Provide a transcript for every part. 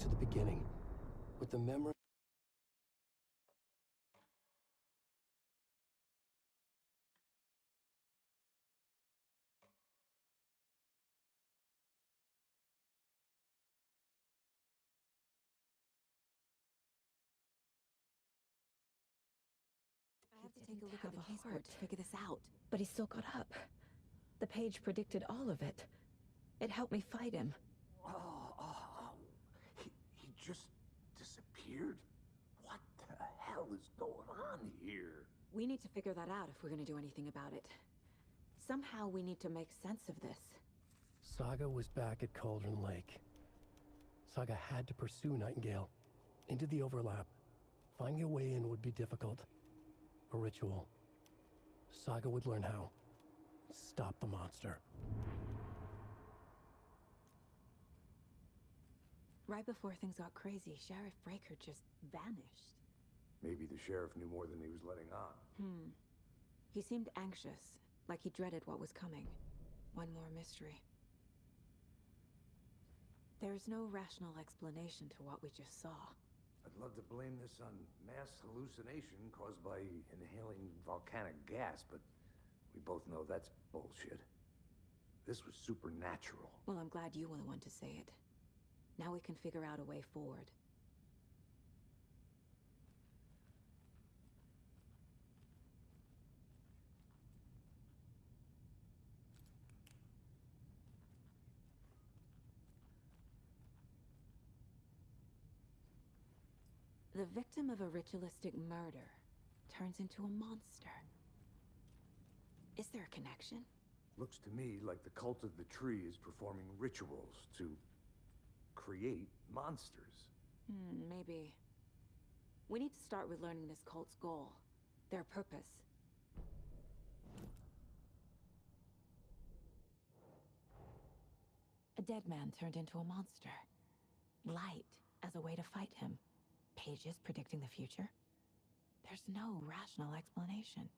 to the beginning. With the memory... I have to take a look at the casebook to figure this out. But he still got up. The page predicted all of it. It helped me fight him. He just disappeared? What the hell is going on here? We need to figure that out if we're gonna do anything about it. Somehow we need to make sense of this. Saga was back at Cauldron Lake. Saga had to pursue Nightingale. Into the overlap. Finding a way in would be difficult. A ritual. Saga would learn how. Stop the monster. Right before things got crazy, Sheriff Breaker just vanished. Maybe the sheriff knew more than he was letting on. He seemed anxious, like he dreaded what was coming. One more mystery. There's no rational explanation to what we just saw. I'd love to blame this on mass hallucination caused by inhaling volcanic gas, but we both know that's bullshit. This was supernatural. Well, I'm glad you were the one to say it. Now we can figure out a way forward. The victim of a ritualistic murder turns into a monster. Is there a connection? Looks to me like the cult of the tree is performing rituals to create monsters. Maybe. We need to start with learning this cult's goal. Their purpose. A dead man turned into a monster. Light as a way to fight him. Pages predicting the future. There's no rational explanation.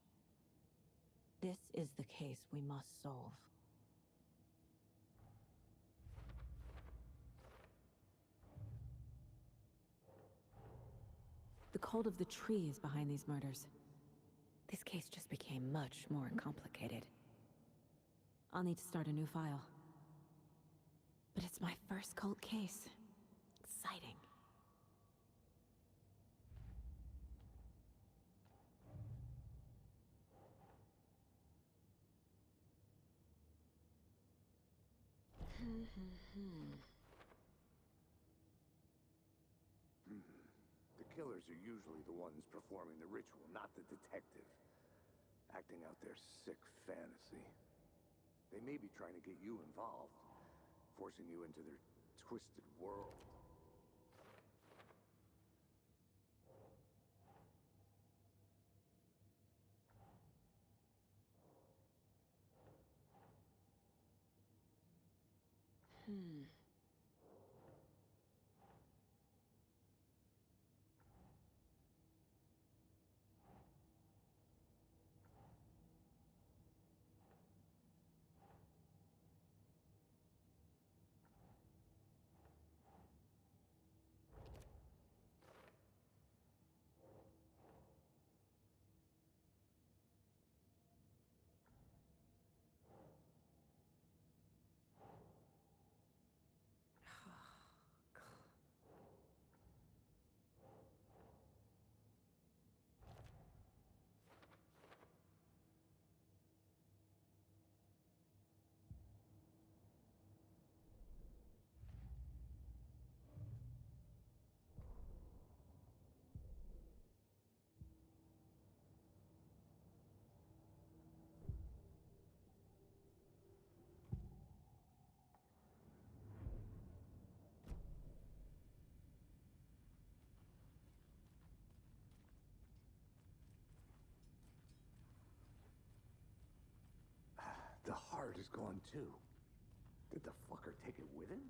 This is the case we must solve. The cult of the tree is behind these murders. This case just became much more complicated. I'll need to start a new file. But it's my first cult case. Exciting. The killers are usually the ones performing the ritual, not the detective. Acting out their sick fantasy. They may be trying to get you involved, forcing you into their twisted world. The heart is gone too. Did the fucker take it with him?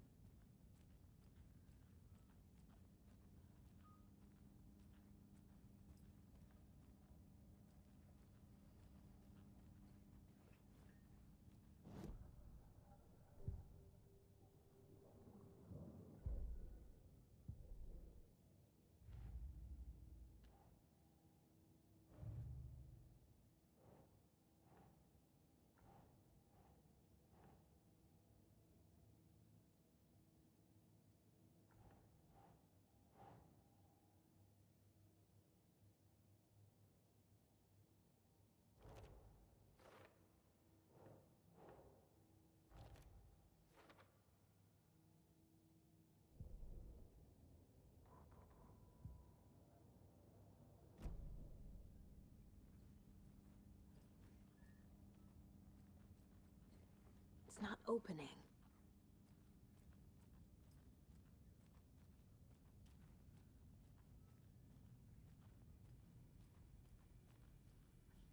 It's not opening.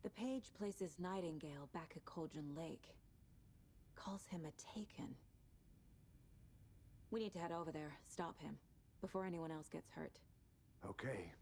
The page places Nightingale back at Cauldron Lake. Calls him a Taken. We need to head over there, stop him, before anyone else gets hurt. Okay.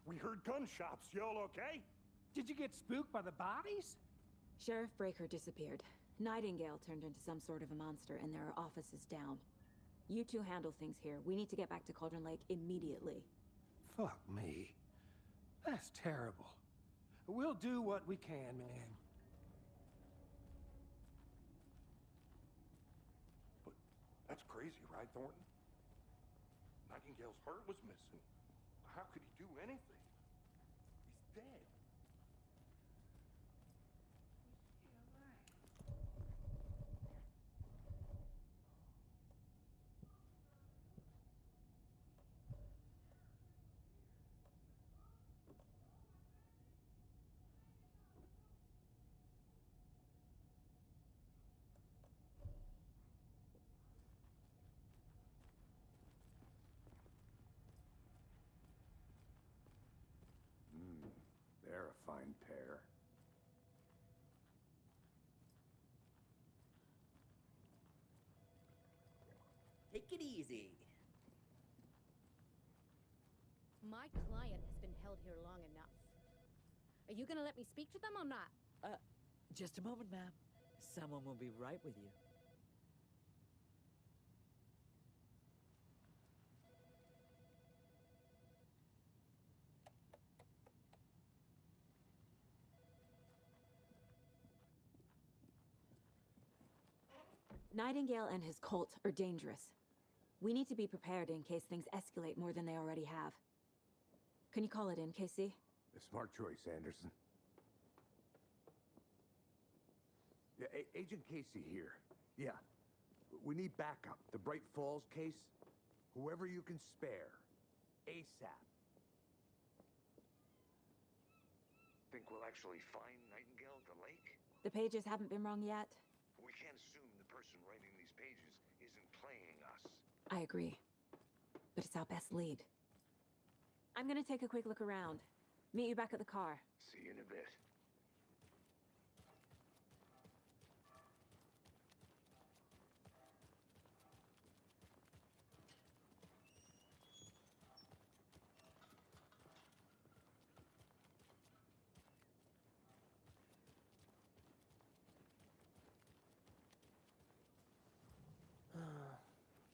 We heard gunshots. Y'all okay? Did you get spooked by the bodies? Sheriff Breaker disappeared. Nightingale turned into some sort of a monster, and there are offices down. You two handle things here. We need to get back to Cauldron Lake immediately. Fuck me. That's terrible. We'll do what we can, man. But that's crazy, right, Thornton? Nightingale's heart was missing. How could he do anything? He's dead. They're a fine pair. Take it easy. My client has been held here long enough. Are you gonna let me speak to them or not? Just a moment, ma'am. Someone will be right with you. Nightingale and his cult are dangerous. We need to be prepared in case things escalate more than they already have. Can you call it in, KC? A smart choice, Anderson. Yeah, Agent Casey here. Yeah. We need backup. The Bright Falls case. Whoever you can spare. ASAP. Think we'll actually find Nightingale at the lake? The pages haven't been wrong yet. We can't assume the person writing these pages isn't playing us. I agree. But it's our best lead. I'm gonna take a quick look around. Meet you back at the car. See you in a bit.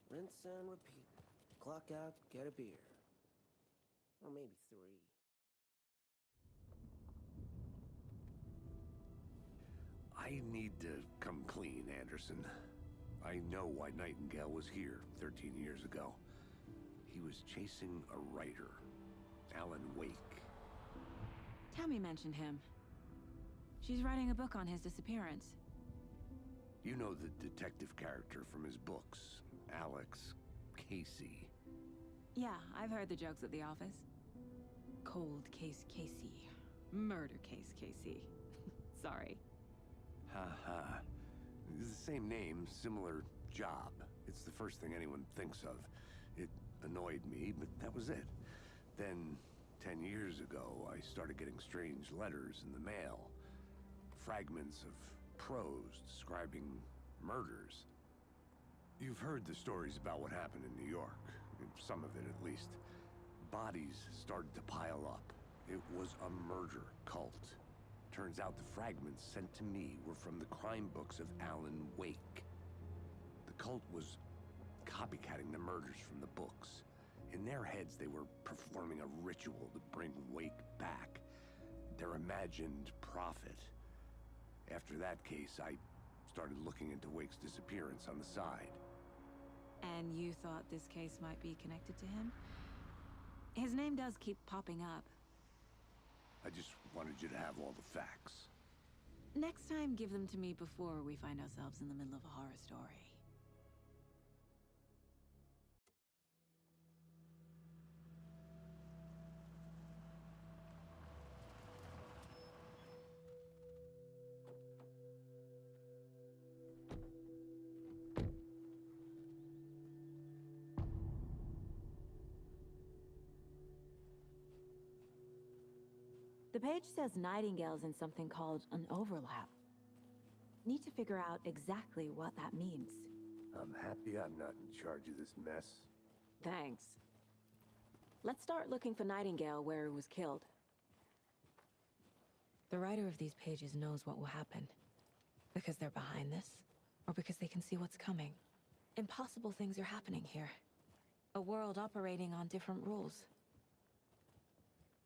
Rinse and repeat. Clock out, get a beer. Or maybe 3. I need to come clean, Anderson. I know why Nightingale was here 13 years ago. He was chasing a writer, Alan Wake. Tammy mentioned him. She's writing a book on his disappearance. You know the detective character from his books, Alex Casey. Yeah, I've heard the jokes at the office. Cold case Casey. Murder case Casey. Sorry. Ha. It's the same name, similar job. It's the first thing anyone thinks of. It annoyed me, but that was it. Then, 10 years ago, I started getting strange letters in the mail. Fragments of prose describing murders. You've heard the stories about what happened in New York. Some of it, at least. Bodies started to pile up. It was a murder cult. Turns out the fragments sent to me were from the crime books of Alan Wake. The cult was copycatting the murders from the books. In their heads, they were performing a ritual to bring Wake back. Their imagined prophet. After that case, I started looking into Wake's disappearance on the side. And you thought this case might be connected to him? His name does keep popping up. I just wanted you to have all the facts. Next time, give them to me before we find ourselves in the middle of a horror story. The page says Nightingale's in something called an overlap. Need to figure out exactly what that means. I'm happy I'm not in charge of this mess. Thanks. Let's start looking for Nightingale where he was killed. The writer of these pages knows what will happen. Because they're behind this, or because they can see what's coming. Impossible things are happening here. A world operating on different rules.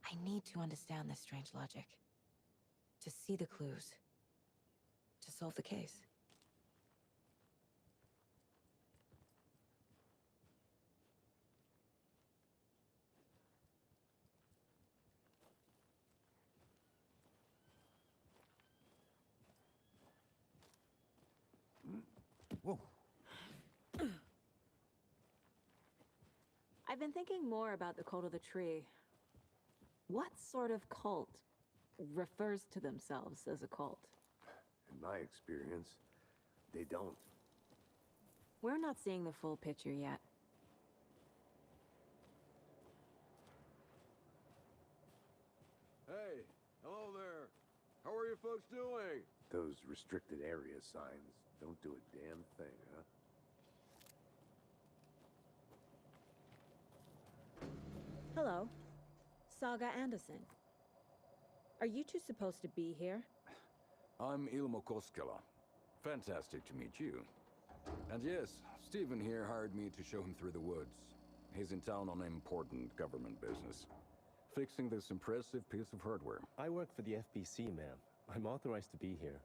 I need to understand this strange logic. To see the clues. To solve the case. Whoa. I've been thinking more about the cult of the tree. What sort of cult refers to themselves as a cult? In my experience, they don't. We're not seeing the full picture yet. Hey, hello there. How are you folks doing? Those restricted area signs don't do a damn thing, huh? Hello. Saga Anderson. Are you two supposed to be here? I'm Ilmo Koskela. Fantastic to meet you. And yes, Stephen here hired me to show him through the woods. He's in town on important government business. Fixing this impressive piece of hardware. I work for the FBC, ma'am. I'm authorized to be here.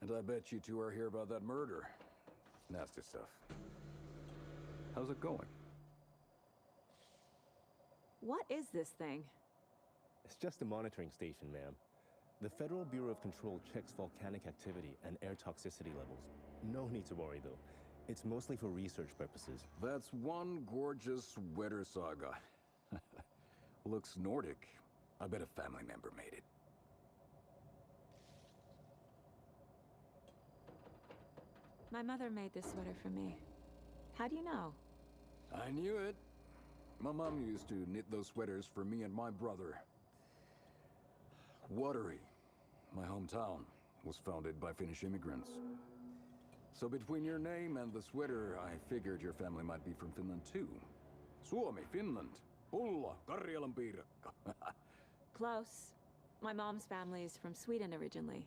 And I bet you two are here about that murder. Nasty stuff. How's it going? What is this thing? It's just a monitoring station, ma'am. The Federal Bureau of Control checks volcanic activity and air toxicity levels. No need to worry, though. It's mostly for research purposes. That's one gorgeous weather saga. Looks Nordic. I bet a family member made it. My mother made this sweater for me. How do you know? I knew it. My mom used to knit those sweaters for me and my brother. Watery, my hometown, was founded by Finnish immigrants. So between your name and the sweater, I figured your family might be from Finland too. Suomi, Finland. Pulla, Karjalan piirakka. Close. My mom's family is from Sweden originally.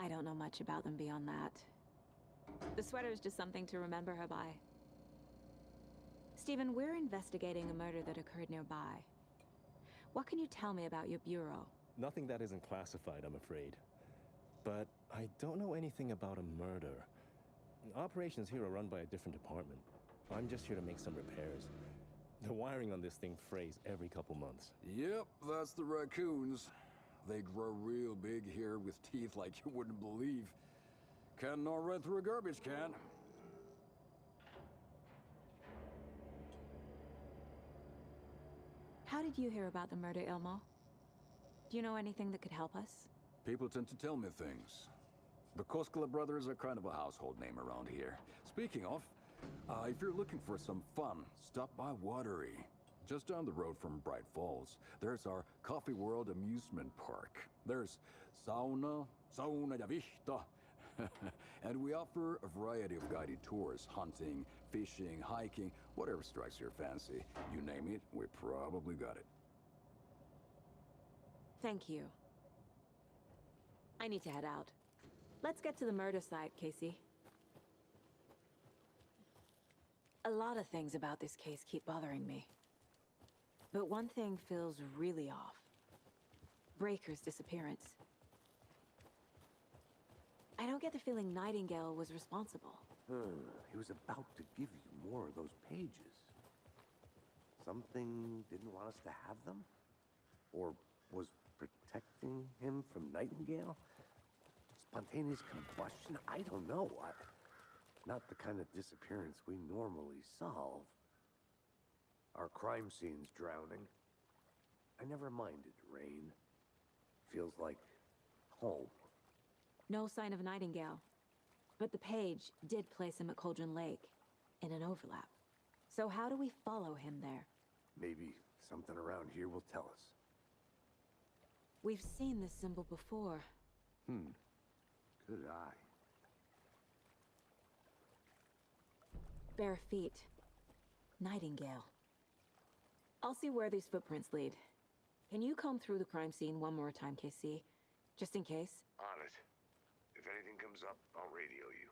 I don't know much about them beyond that. The sweater is just something to remember her by. Stephen, we're investigating a murder that occurred nearby. What can you tell me about your bureau? Nothing that isn't classified, I'm afraid. But I don't know anything about a murder. Operations here are run by a different department. I'm just here to make some repairs. The wiring on this thing frays every couple months. Yep, that's the raccoons. They grow real big here with teeth like you wouldn't believe. Can't nor run through a garbage can. How did you hear about the murder, Ilmo? Do you know anything that could help us? People tend to tell me things. The Koskela brothers are kind of a household name around here. Speaking of, if you're looking for some fun, stop by Watery. Just down the road from Bright Falls, there's our Coffee World amusement park. There's sauna ja vihta. And we offer a variety of guided tours, hunting, fishing, hiking, whatever strikes your fancy. You name it, we probably got it. Thank you. I need to head out. Let's get to the murder site, Casey. A lot of things about this case keep bothering me. But one thing feels really off. Breaker's disappearance. I don't get the feeling Nightingale was responsible. He was about to give you more of those pages. Something didn't want us to have them? Or was protecting him from Nightingale? Spontaneous combustion? I don't know. Not the kind of disappearance we normally solve. Our crime scene's drowning. I never minded rain. Feels like home. No sign of Nightingale. But the page did place him at Cauldron Lake, in an overlap. So how do we follow him there? Maybe something around here will tell us. We've seen this symbol before. Good eye. Bare feet. Nightingale. I'll see where these footprints lead. Can you comb through the crime scene one more time, KC? Just in case? On it. If anything comes up, I'll radio you.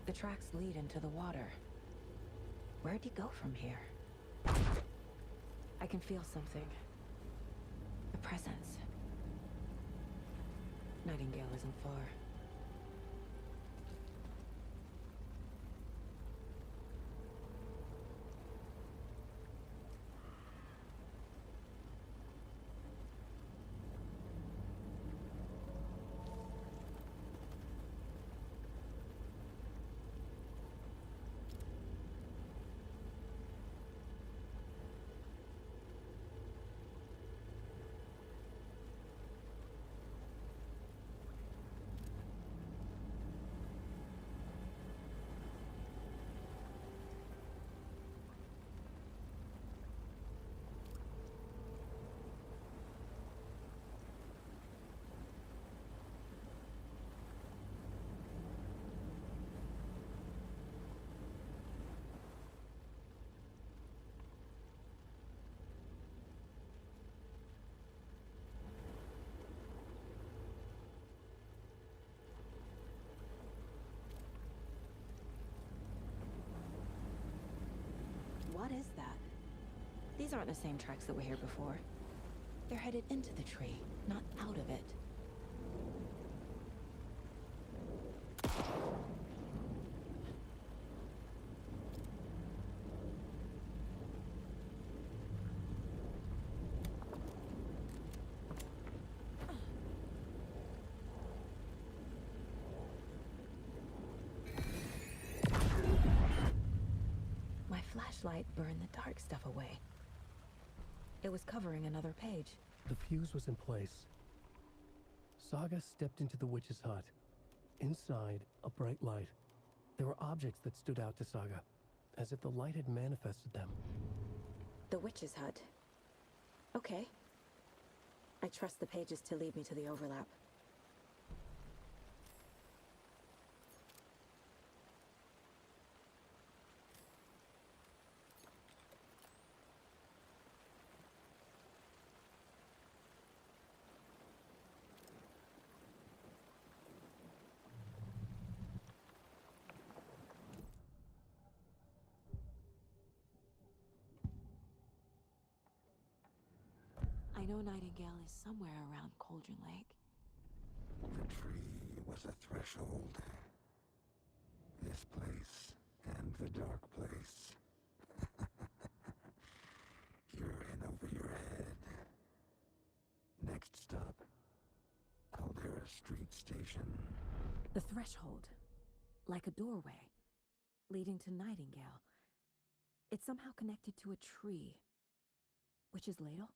The tracks lead into the water. Where'd he go from here? I can feel something. A presence. Nightingale isn't far. What is that? These aren't the same tracks that were here before. They're headed into the tree, not out of it. My flashlight burned the dark stuff away. It was covering another page. The fuse was in place. Saga stepped into the witch's hut. Inside, a bright light. There were objects that stood out to Saga, as if the light had manifested them. The witch's hut. Okay. I trust the pages to lead me to the overlap. I know Nightingale is somewhere around Cauldron Lake. The tree was a threshold. This place and the dark place. You're in over your head. Next stop, Caldera Street Station. The threshold. Like a doorway. Leading to Nightingale. It's somehow connected to a tree. Witch's ladle?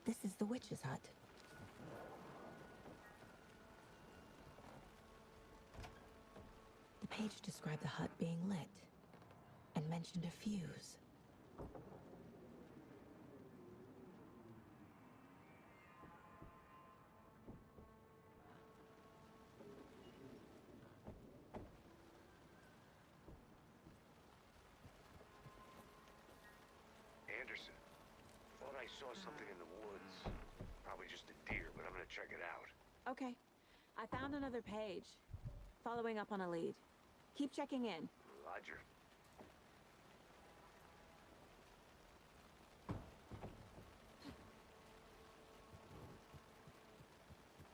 This is the witch's hut. The page described the hut being lit and mentioned a fuse. Anderson, thought I saw something in the woods. Probably just a deer, but I'm gonna check it out. Okay. I found another page. Following up on a lead. Keep checking in. Roger.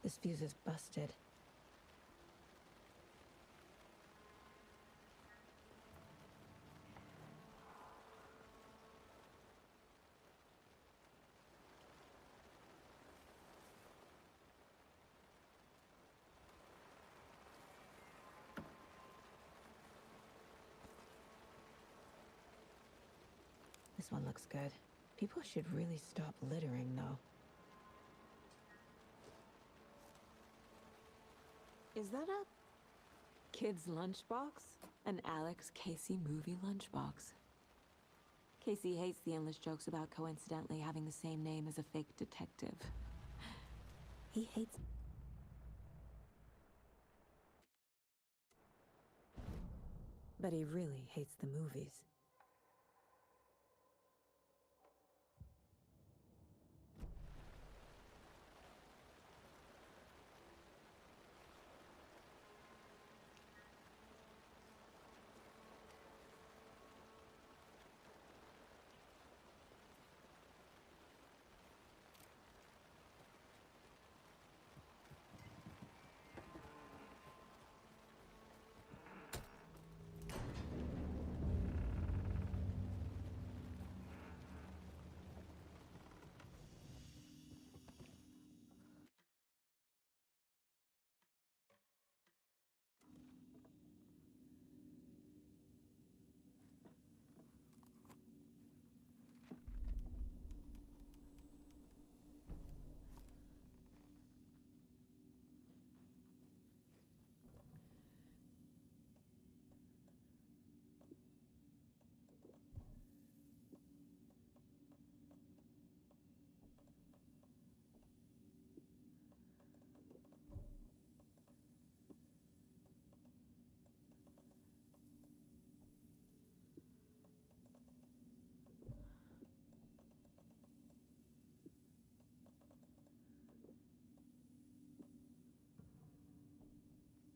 This fuse is busted. This one looks good. People should really stop littering, though. Is that a kid's lunchbox? An Alex Casey movie lunchbox. Casey hates the endless jokes about coincidentally having the same name as a fake detective. He hates... But he really hates the movies.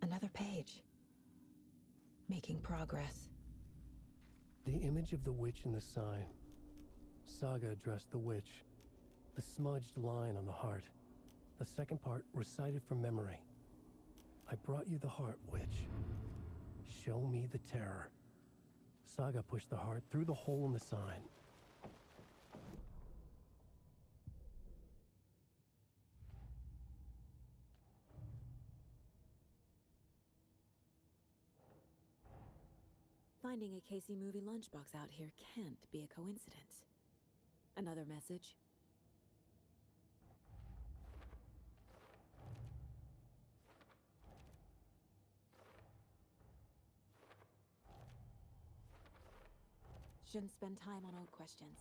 Another page. Making progress. The image of the witch in the sign. Saga addressed the witch. The smudged line on the heart. The second part recited from memory. I brought you the heart, witch. Show me the terror. Saga pushed the heart through the hole in the sign. Finding a Casey movie lunchbox out here can't be a coincidence. Another message. Shouldn't spend time on old questions.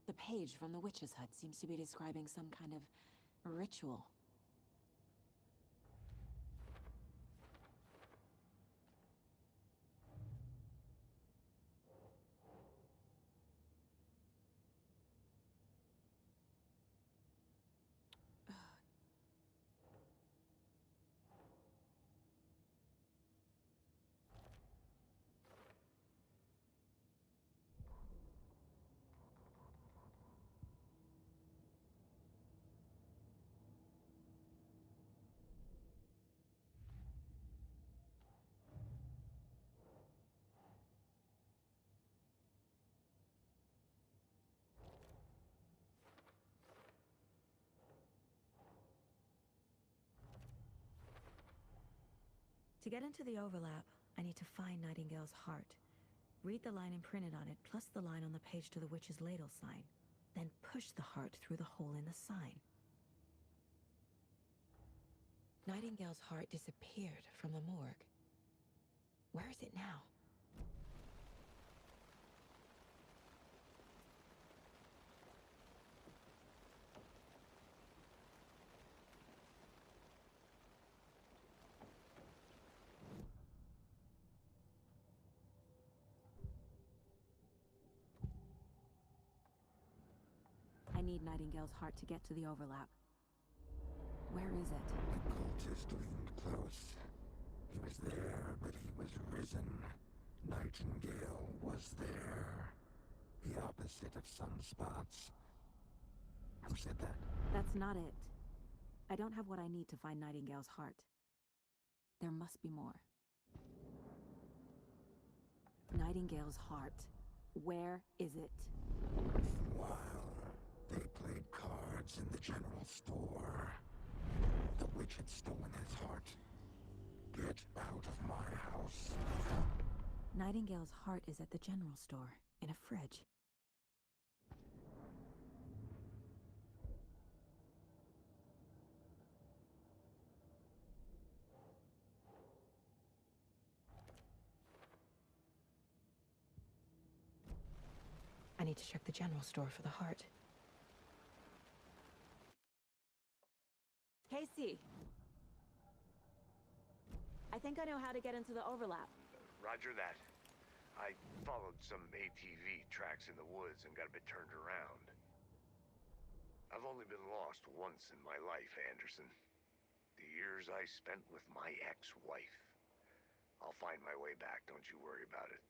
The page from the witch's hut seems to be describing some kind of ritual. To get into the overlap, I need to find Nightingale's heart. Read the line imprinted on it, plus the line on the page to the witch's ladle sign. Then push the heart through the hole in the sign. Nightingale's heart disappeared from the morgue. Where is it now? I need Nightingale's heart to get to the overlap. Where is it? The cultist leaned close. He was there, but he was risen. Nightingale was there. The opposite of sunspots. Who said that? That's not it. I don't have what I need to find Nightingale's heart. There must be more. Nightingale's heart. Where is it? While they played cards in the general store, the witch had stolen his heart. Get out of my house. Nightingale's heart is at the general store, in a fridge. I need to check the general store for the heart. Casey! I think I know how to get into the overlap. Roger that. I followed some ATV tracks in the woods and got a bit turned around. I've only been lost once in my life, Anderson. The years I spent with my ex-wife. I'll find my way back, don't you worry about it.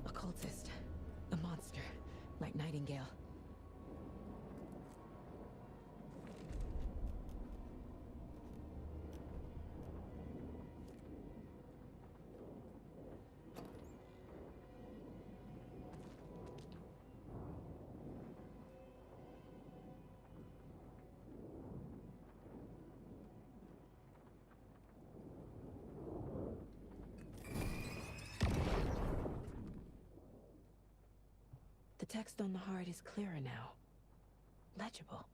Occultist. A monster. Like Nightingale. The text on the heart is clearer now. Legible.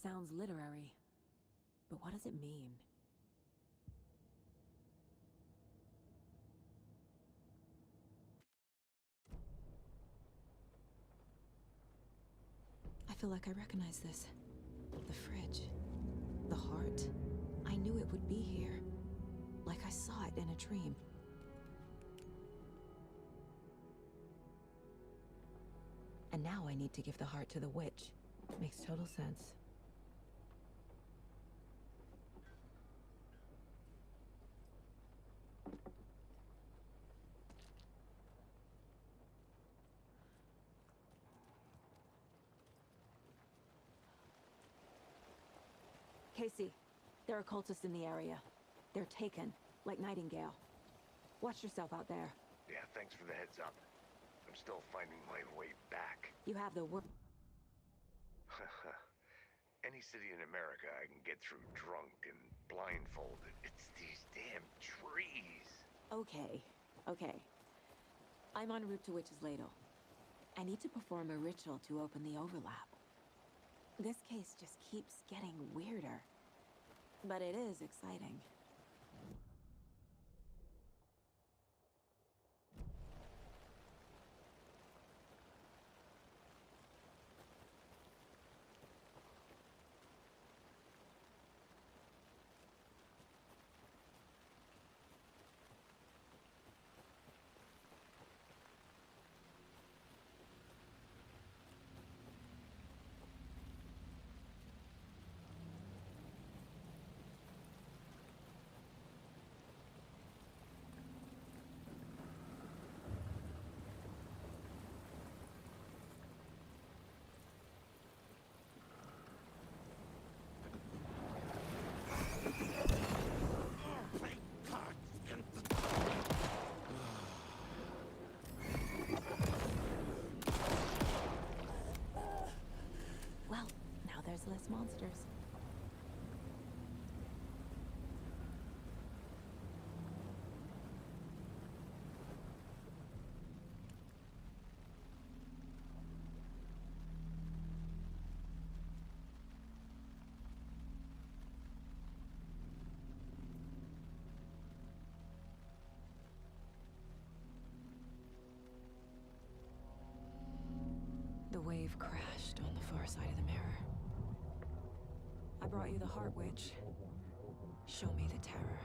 Sounds literary. But what does it mean? I feel like I recognize this. The fridge. The heart. I knew it would be here. Like I saw it in a dream. And now I need to give the heart to the witch. Makes total sense. Casey, there are cultists in the area. They're taken, like Nightingale. Watch yourself out there. Yeah, thanks for the heads up. I'm still finding my way back. You have the work. Any city in America I can get through drunk and blindfolded. It's these damn trees. Okay, okay. I'm en route to Witch's Ladle. I need to perform a ritual to open the overlap. This case just keeps getting weirder. But it is exciting. Well, now there's less monsters. The wave crashed on the far side of the mirror. I brought you the Heart Witch. Show me the terror.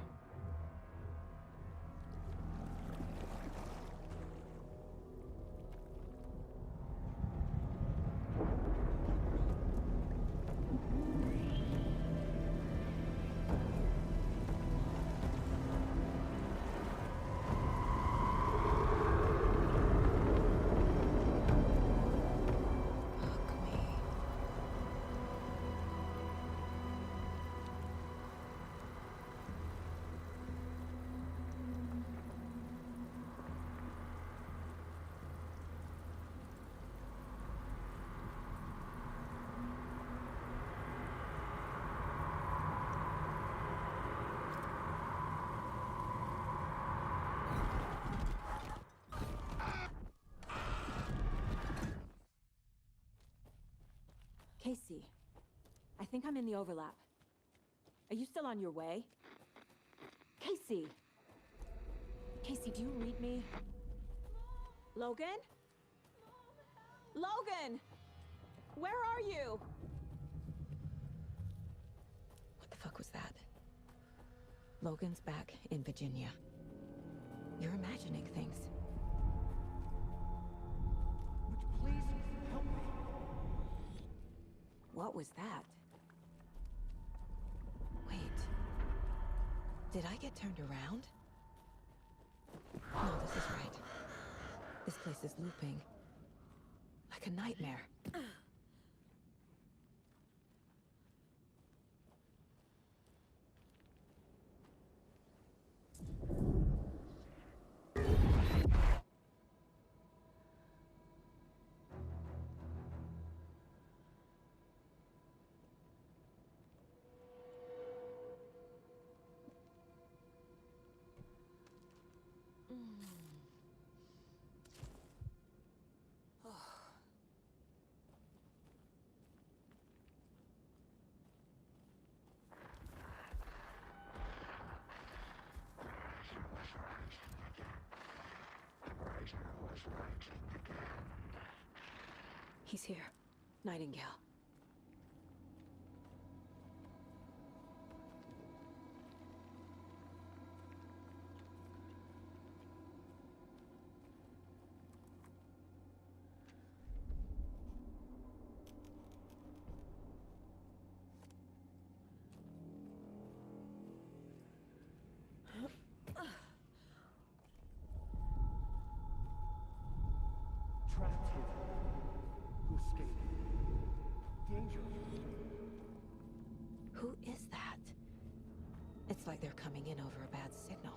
Casey, I think I'm in the overlap. Are you still on your way? Casey! Casey, do you read me? Logan? Logan! Where are you? What the fuck was that? Logan's back in Virginia. You're imagining things. Would you please help me? What was that? Wait. Did I get turned around? No, this is right. This place is looping. Like a nightmare. He's here. Nightingale. Trapped here. Who escaped? Who is that? It's like they're coming in over a bad signal.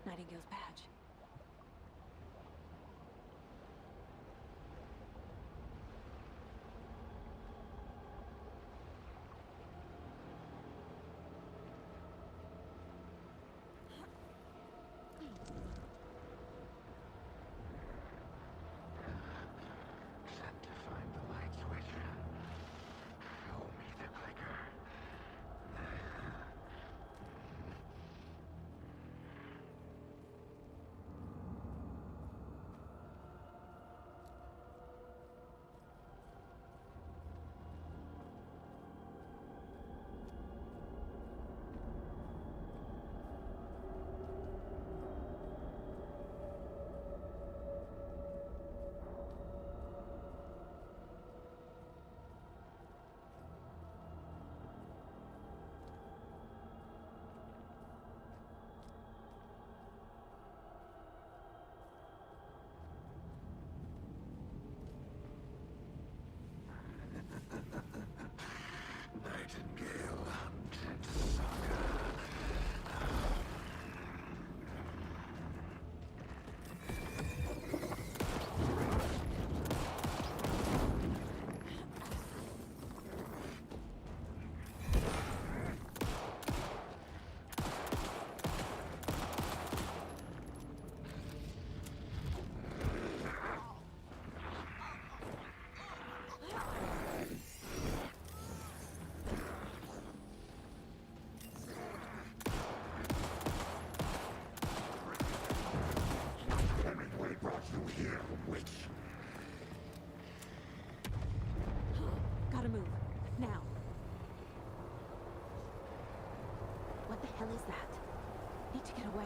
Nightingale's badge. Set to find the light switch. Show me the clicker. Nightingale hunted Saga. Hemingway brought you here, witch. Gotta move. Now. What the hell is that? Need to get away.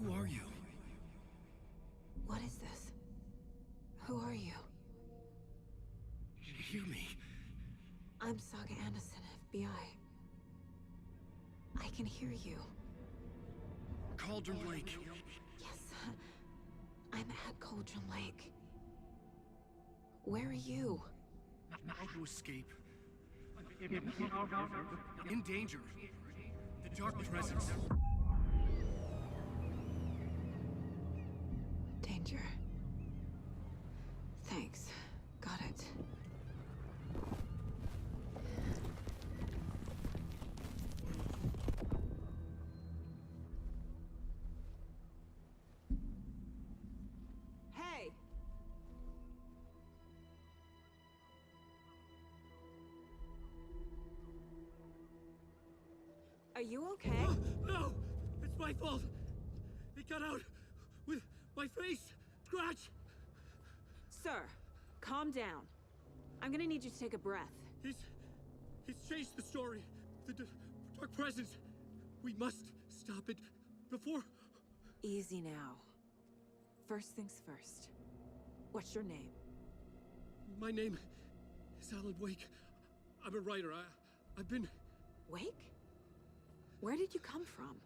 Who are you? What is this? Who are you? Hear me. I'm Saga Anderson, FBI. I can hear you. Cauldron Lake. Yes, I'm at Cauldron Lake. Where are you? How to escape. In danger. The Dark Presence. Danger. Thanks. Got it. Hey! Are you okay? No! It's my fault! It got out with my face! Scratch! Sir, calm down. I'm gonna need you to take a breath. He's changed the story. The Dark Presence. We must stop it before... Easy now. First things first. What's your name? My name is Alan Wake. I'm a writer. I've been... Wake? Where did you come from?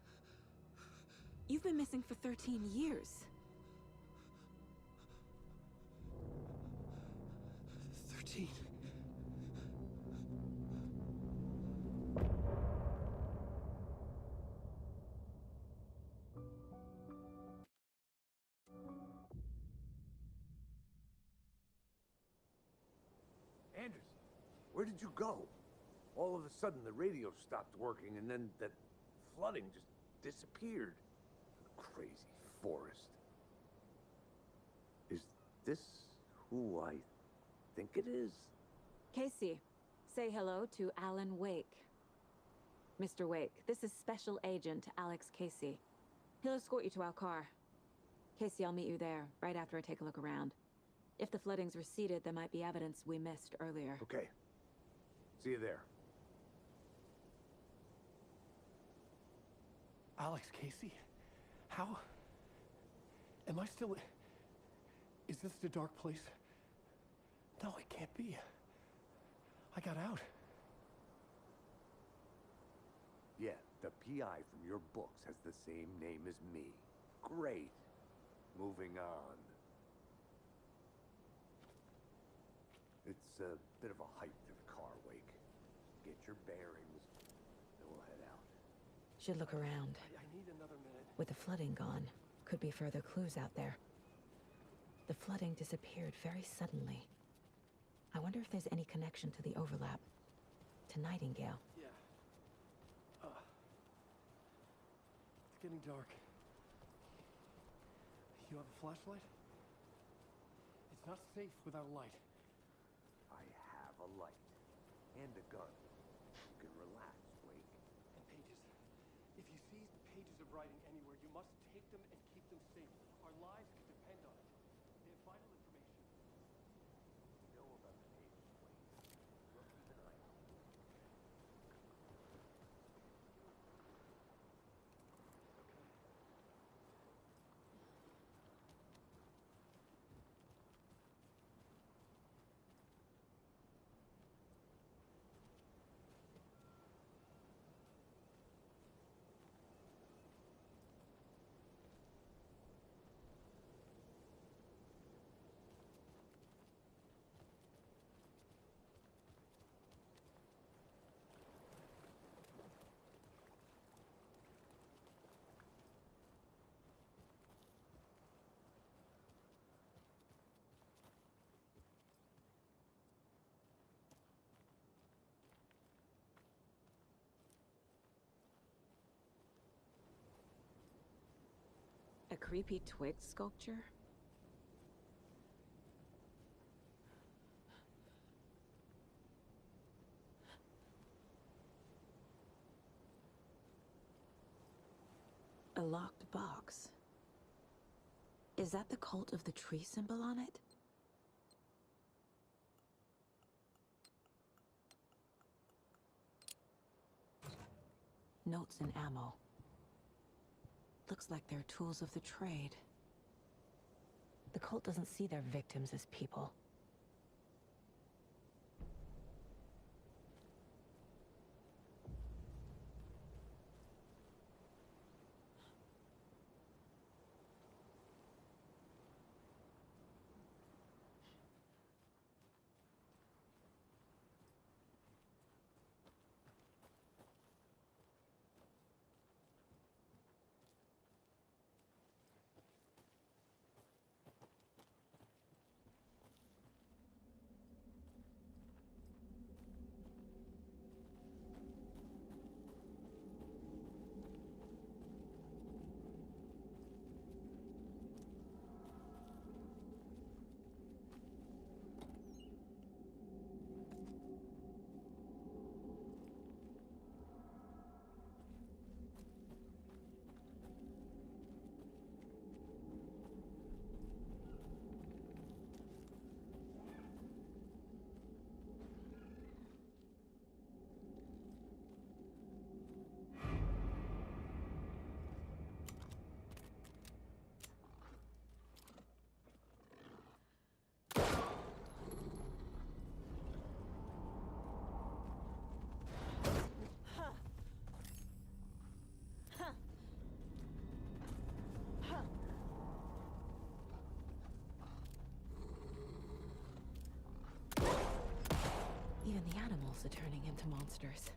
You've been missing for 13 years. 13. Anderson, where did you go? All of a sudden, the radio stopped working, and then that flooding just disappeared. Crazy forest. Is this who I think it is? Casey, say hello to Alan Wake. Mr. Wake, this is Special Agent Alex Casey. He'll escort you to our car. Casey, I'll meet you there, right after I take a look around. If the flooding's receded, there might be evidence we missed earlier. Okay. See you there. Alex Casey? How? Am I still... Is this the dark place? No, it can't be. I got out. Yeah, the PI from your books has the same name as me. Great. Moving on. It's a bit of a hike to the car, Wake. Get your bearings, then we'll head out. Should look around. I need another minute. With the flooding gone, could be further clues out there. The flooding disappeared very suddenly. I wonder if there's any connection to the overlap. To Nightingale. Yeah. It's getting dark. You have a flashlight? It's not safe without a light. I have a light. And a gun. You can relax, Wake. And pages. If you see pages of writing anywhere, you must take them and keep them safe. Our lives could depend on it. They have vital information. We know about the pages, Wake. We'll keep an eye on them. A creepy twig sculpture? A locked box. Is that the cult of the tree symbol on it? Notes and ammo. Looks like they're tools of the trade. The cult doesn't see their victims as people. Even the animals are turning into monsters.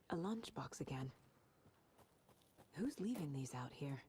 A lunchbox again. Who's leaving these out here?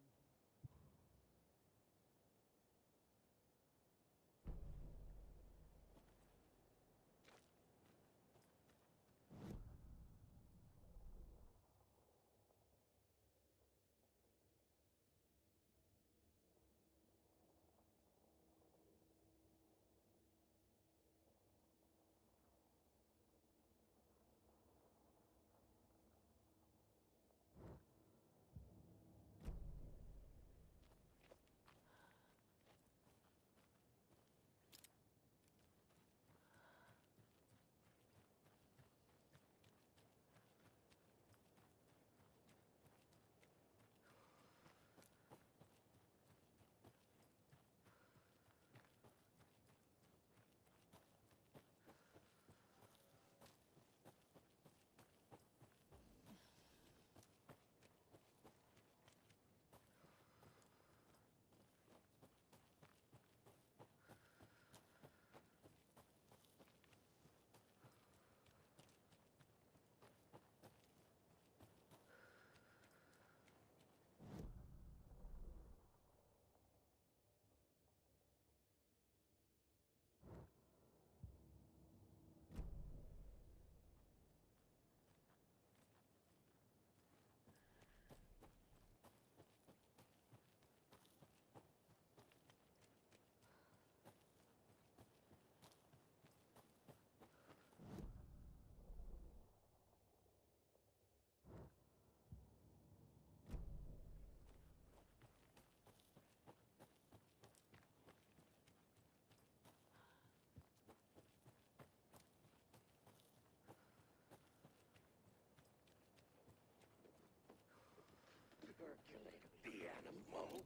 Circulate the animal.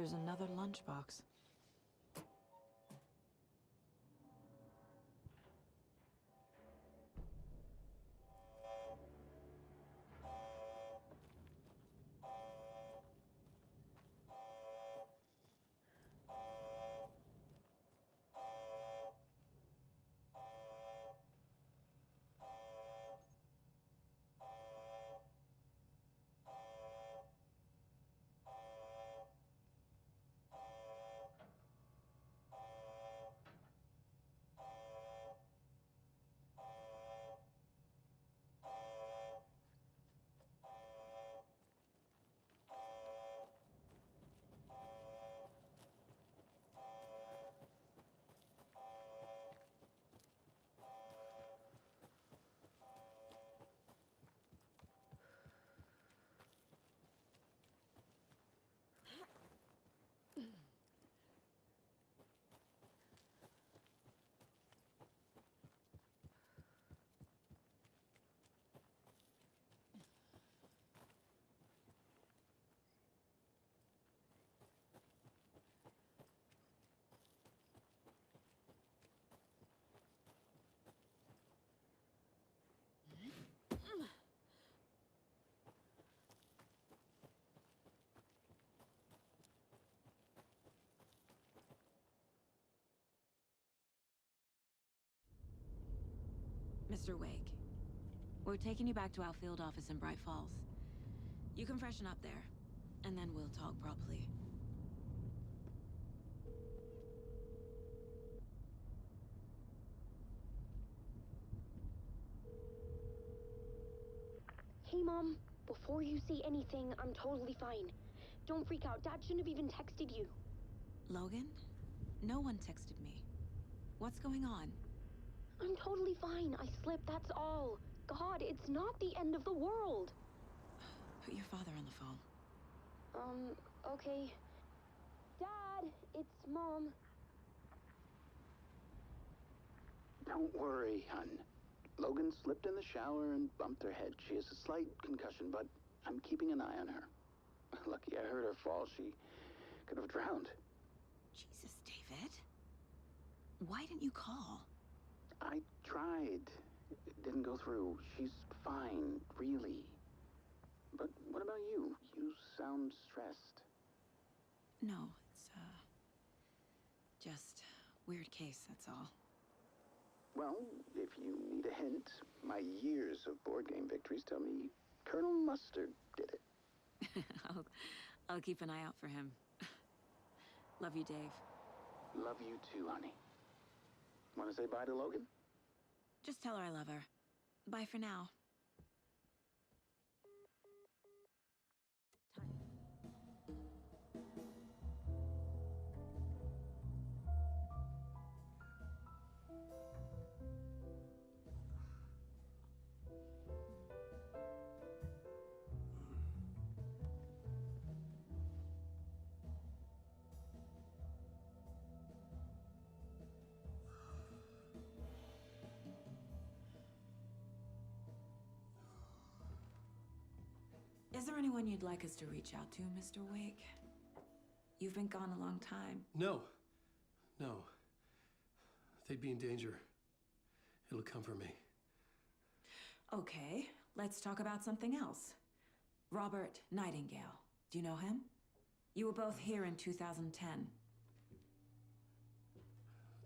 There's another lunchbox. Mr. Wake, we're taking you back to our field office in Bright Falls. You can freshen up there, and then we'll talk properly. Hey, Mom. Before you say anything, I'm totally fine. Don't freak out. Dad shouldn't have even texted you. Logan? No one texted me. What's going on? I'm totally fine. I slipped, that's all. God, it's not the end of the world. Put your father on the phone. Okay. Dad, it's Mom. Don't worry, hun. Logan slipped in the shower and bumped her head. She has a slight concussion, but I'm keeping an eye on her. Lucky I heard her fall. She could have drowned. Jesus, David. Why didn't you call? I tried. It didn't go through. She's fine, really. But what about you? You sound stressed. No, it's, just weird case, that's all. Well, if you need a hint, my years of board game victories tell me Colonel Mustard did it. I'll keep an eye out for him. Love you, Dave. Love you too, honey. Want to say bye to Logan? Just tell her I love her. Bye for now. Is there anyone you'd like us to reach out to, Mr. Wake? You've been gone a long time. No. No. They'd be in danger. It'll come for me. Okay, let's talk about something else. Robert Nightingale. Do you know him? You were both here in 2010.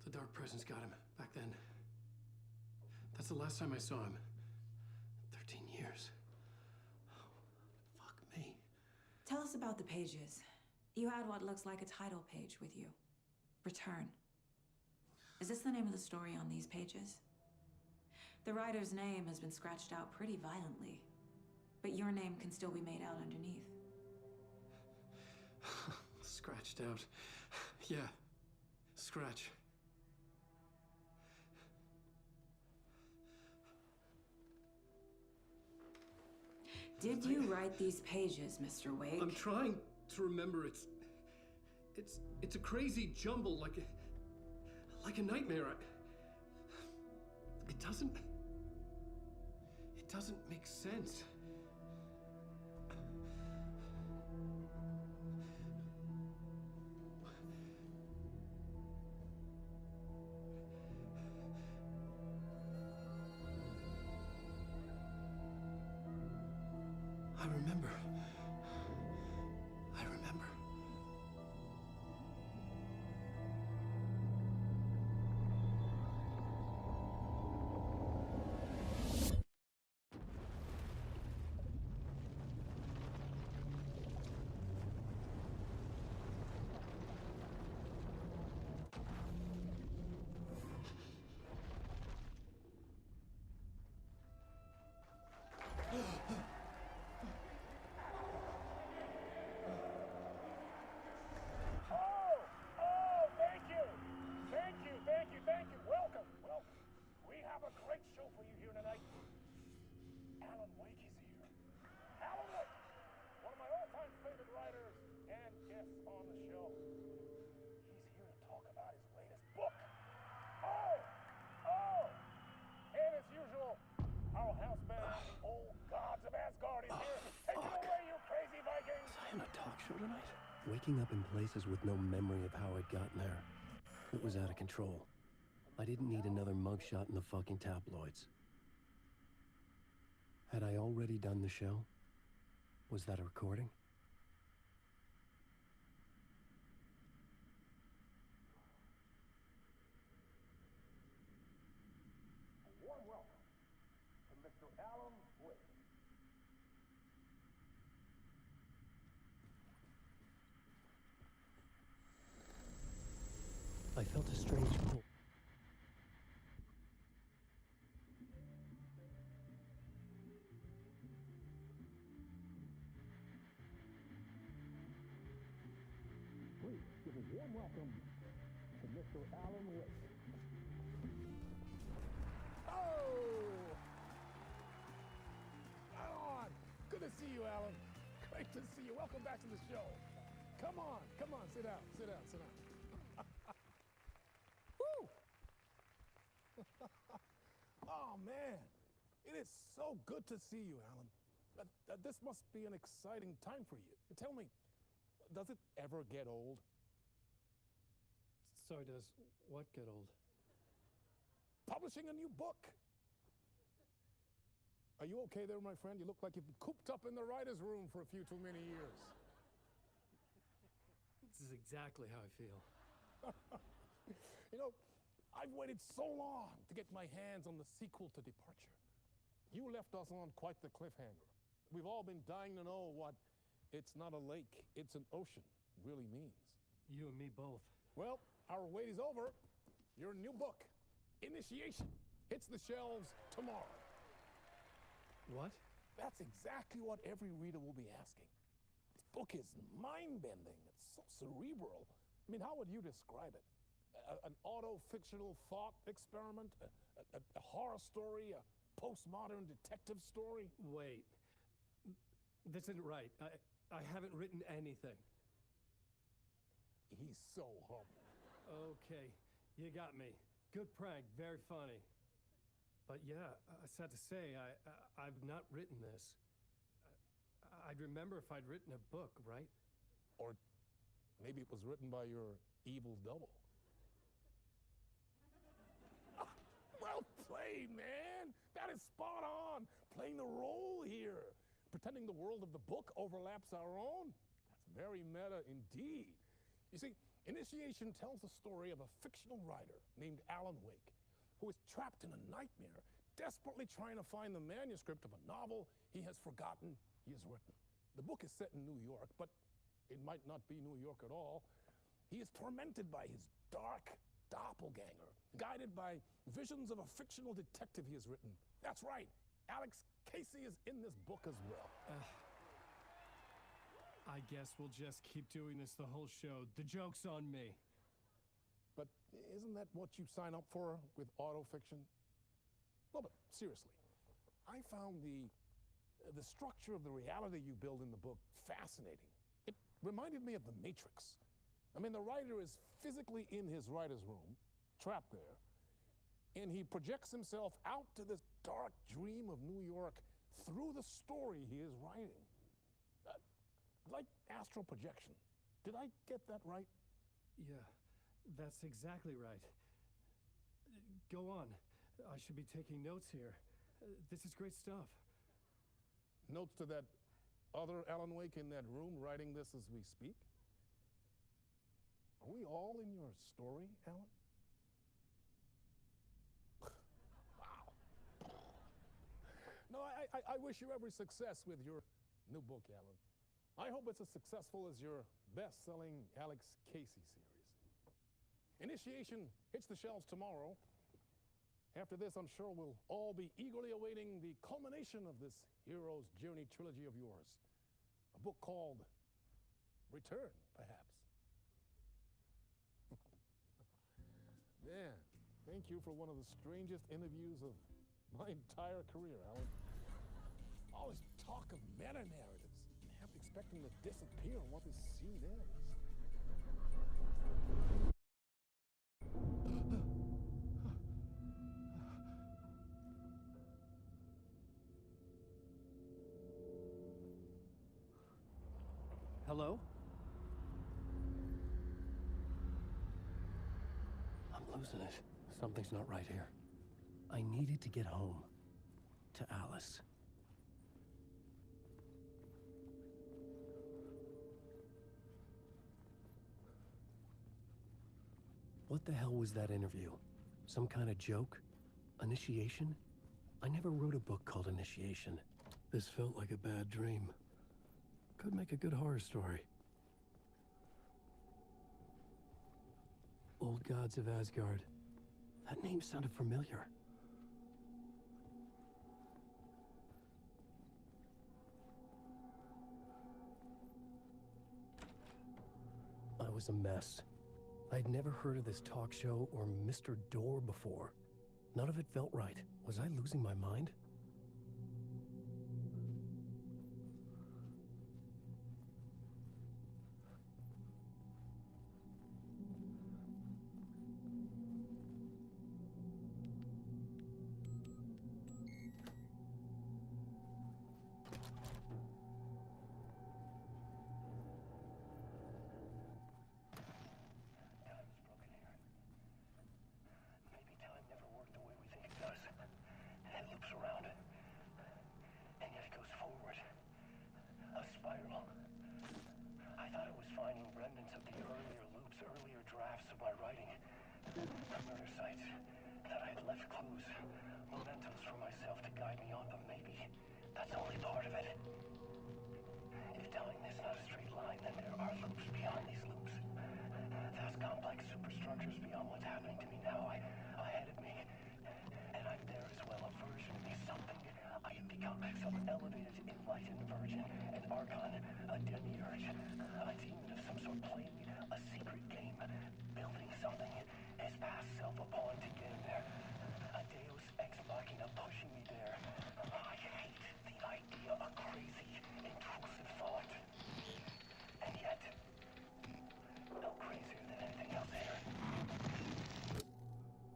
The Dark Presence got him back then. That's the last time I saw him. 13 years. Oh, fuck me. Tell us about the pages. You had what looks like a title page with you. Return. Is this the name of the story on these pages? The writer's name has been scratched out pretty violently, but your name can still be made out underneath. Scratched out. Yeah. Scratch. Did you write these pages, Mr. Wake? I'm trying to remember. It's a crazy jumble, like a nightmare. It doesn't make sense. I remember. Thank you. Welcome. We have a great show for you here tonight. Alan Wake is here. Alan Wake, one of my all-time favorite writers and guests on the show. He's here to talk about his latest book. And as usual, our house band, the old gods of Asgard, is here. Take it away, you crazy Vikings! Was I on a talk show tonight? Waking up in places with no memory of how I'd gotten there. It was out of control. I didn't need another mugshot in the fucking tabloids. Had I already done the show? Was that a recording? A warm welcome to Mr. Alan Wake. I felt a strange pull. Please give a warm welcome to Mr. Alan Wake. Alan! Good to see you, Alan. Great to see you. Welcome back to the show. Come on, sit down. Woo! Oh, man. It is so good to see you, Alan. This must be an exciting time for you. Tell me, does it ever get old? Sorry, does what get old? Publishing a new book. Are you okay there, my friend? You look like you've been cooped up in the writer's room for a few too many years. This is exactly how I feel. You know, I've waited so long to get my hands on the sequel to Departure. You left us on quite the cliffhanger. We've all been dying to know what "it's not a lake, it's an ocean" really means. You and me both. Well, our wait is over. Your new book, Initiation, hits the shelves tomorrow. What? That's exactly what every reader will be asking. This book is mind-bending. It's so cerebral. I mean, how would you describe it? An auto-fictional thought experiment? A horror story? A postmodern detective story? Wait. This isn't right. I haven't written anything. He's so humble. Okay, you got me. Good prank, very funny. But yeah, sad to say, I've not written this. I'd remember if I'd written a book, right? Or maybe it was written by your evil double. Well played, man! That is spot on! Playing the role here. Pretending the world of the book overlaps our own. That's very meta indeed. You see, Initiation tells the story of a fictional writer named Alan Wake, who is trapped in a nightmare desperately trying to find the manuscript of a novel he has forgotten he has written. The book is set in New York, but it might not be New York at all. He is tormented by his dark doppelganger, guided by visions of a fictional detective he has written. That's right, Alex Casey is in this book as well. I guess we'll just keep doing this the whole show. The joke's on me. But isn't that what you sign up for with autofiction? No, but seriously, I found the structure of the reality you build in the book fascinating. It reminded me of The Matrix. I mean, the writer is physically in his writer's room, trapped there, and he projects himself out to this dark dream of New York through the story he is writing. Like astral projection. Did I get that right? Yeah, that's exactly right. Go on. I should be taking notes here. This is great stuff. Notes to that other Alan Wake in that room writing this as we speak? Are we all in your story, Alan? Wow. No, I wish you every success with your new book, Alan. I hope it's as successful as your best-selling Alex Casey series. Initiation hits the shelves tomorrow. After this, I'm sure we'll all be eagerly awaiting the culmination of this hero's journey trilogy of yours. A book called Return, perhaps. Man, thank you for one of the strangest interviews of my entire career, Alan. All this talk of meta-narratives, half expecting to disappear on what this scene is. Hello? I'm losing it. Something's not right here. I needed to get home. To Alice. What the hell was that interview? Some kind of joke? Initiation? I never wrote a book called Initiation. This felt like a bad dream. Could make a good horror story. Old Gods of Asgard. That name sounded familiar. I was a mess. I'd never heard of this talk show or Mr. Door before. None of it felt right. Was I losing my mind?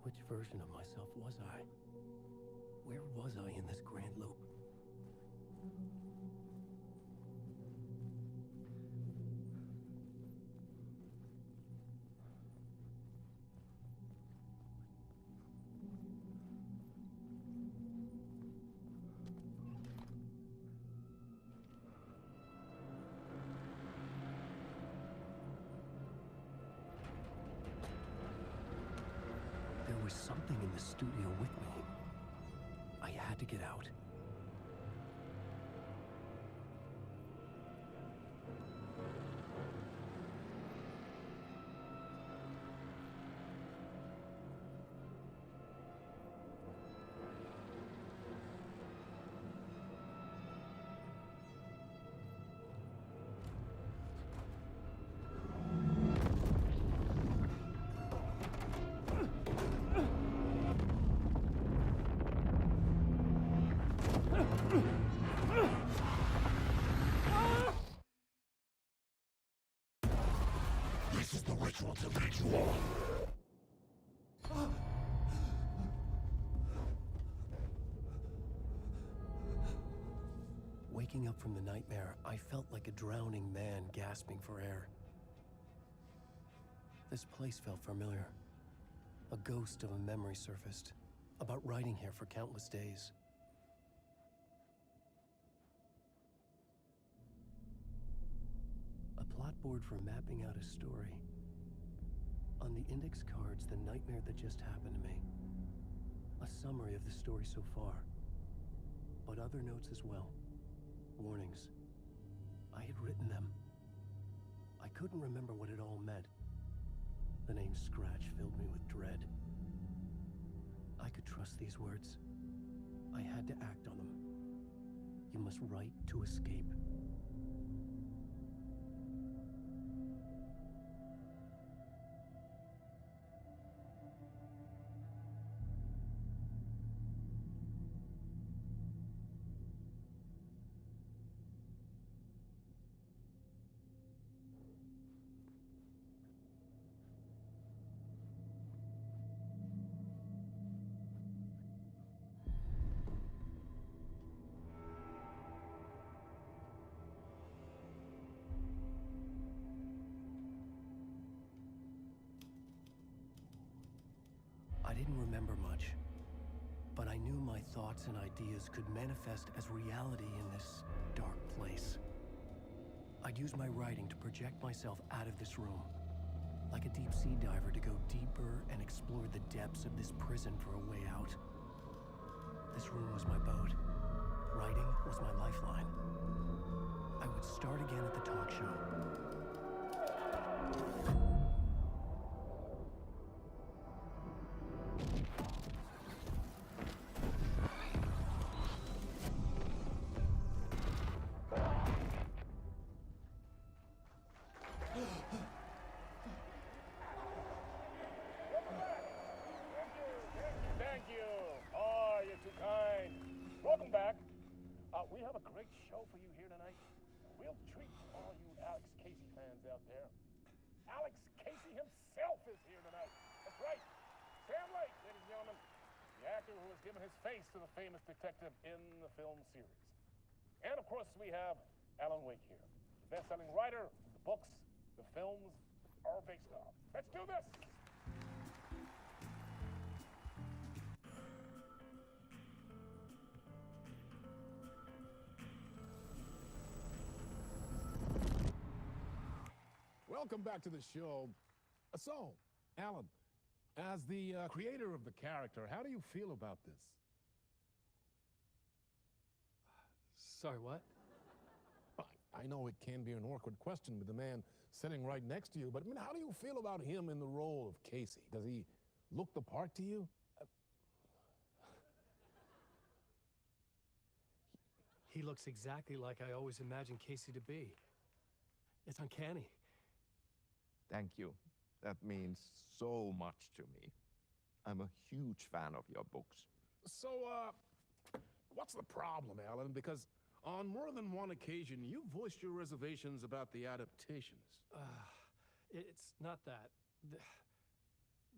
Which version of myself was I? Where was I in this grand loop? There was something in the studio with me. had to get out. This is the ritual to lead you all. Waking up from the nightmare, I felt like a drowning man gasping for air. This place felt familiar. A ghost of a memory surfaced, about riding here for countless days. A plot board for mapping out a story. On the index cards, the nightmare that just happened to me. A summary of the story so far. But other notes as well. Warnings. I had written them. I couldn't remember what it all meant. The name Scratch filled me with dread. I could trust these words. I had to act on them. You must write to escape. I didn't remember much, but I knew my thoughts and ideas could manifest as reality in this dark place. I'd use my writing to project myself out of this room, like a deep sea diver to go deeper and explore the depths of this prison for a way out. This room was my boat. Writing was my lifeline. I would start again at the talk show. Thank you. Oh, you're too kind. Welcome back. We have a great show for you here tonight. We'll treat all you Alex Casey fans out there. Alex Casey himself is here tonight. That's right. Sam Lake, ladies and gentlemen. The actor who has given his face to the famous detective in the film series. And of course, we have Alan Wake here. The best-selling writer, the books, the films are based on. Let's do this! Welcome back to the show. So, Alan, as the creator of the character, how do you feel about this? Sorry, what? I know it can be an awkward question with the man sitting right next to you, but I mean, how do you feel about him in the role of Casey? Does he look the part to you? He looks exactly like I always imagined Casey to be. It's uncanny. Thank you. That means so much to me. I'm a huge fan of your books. So, what's the problem, Alan? Because on more than one occasion, you voiced your reservations about the adaptations. It's not that.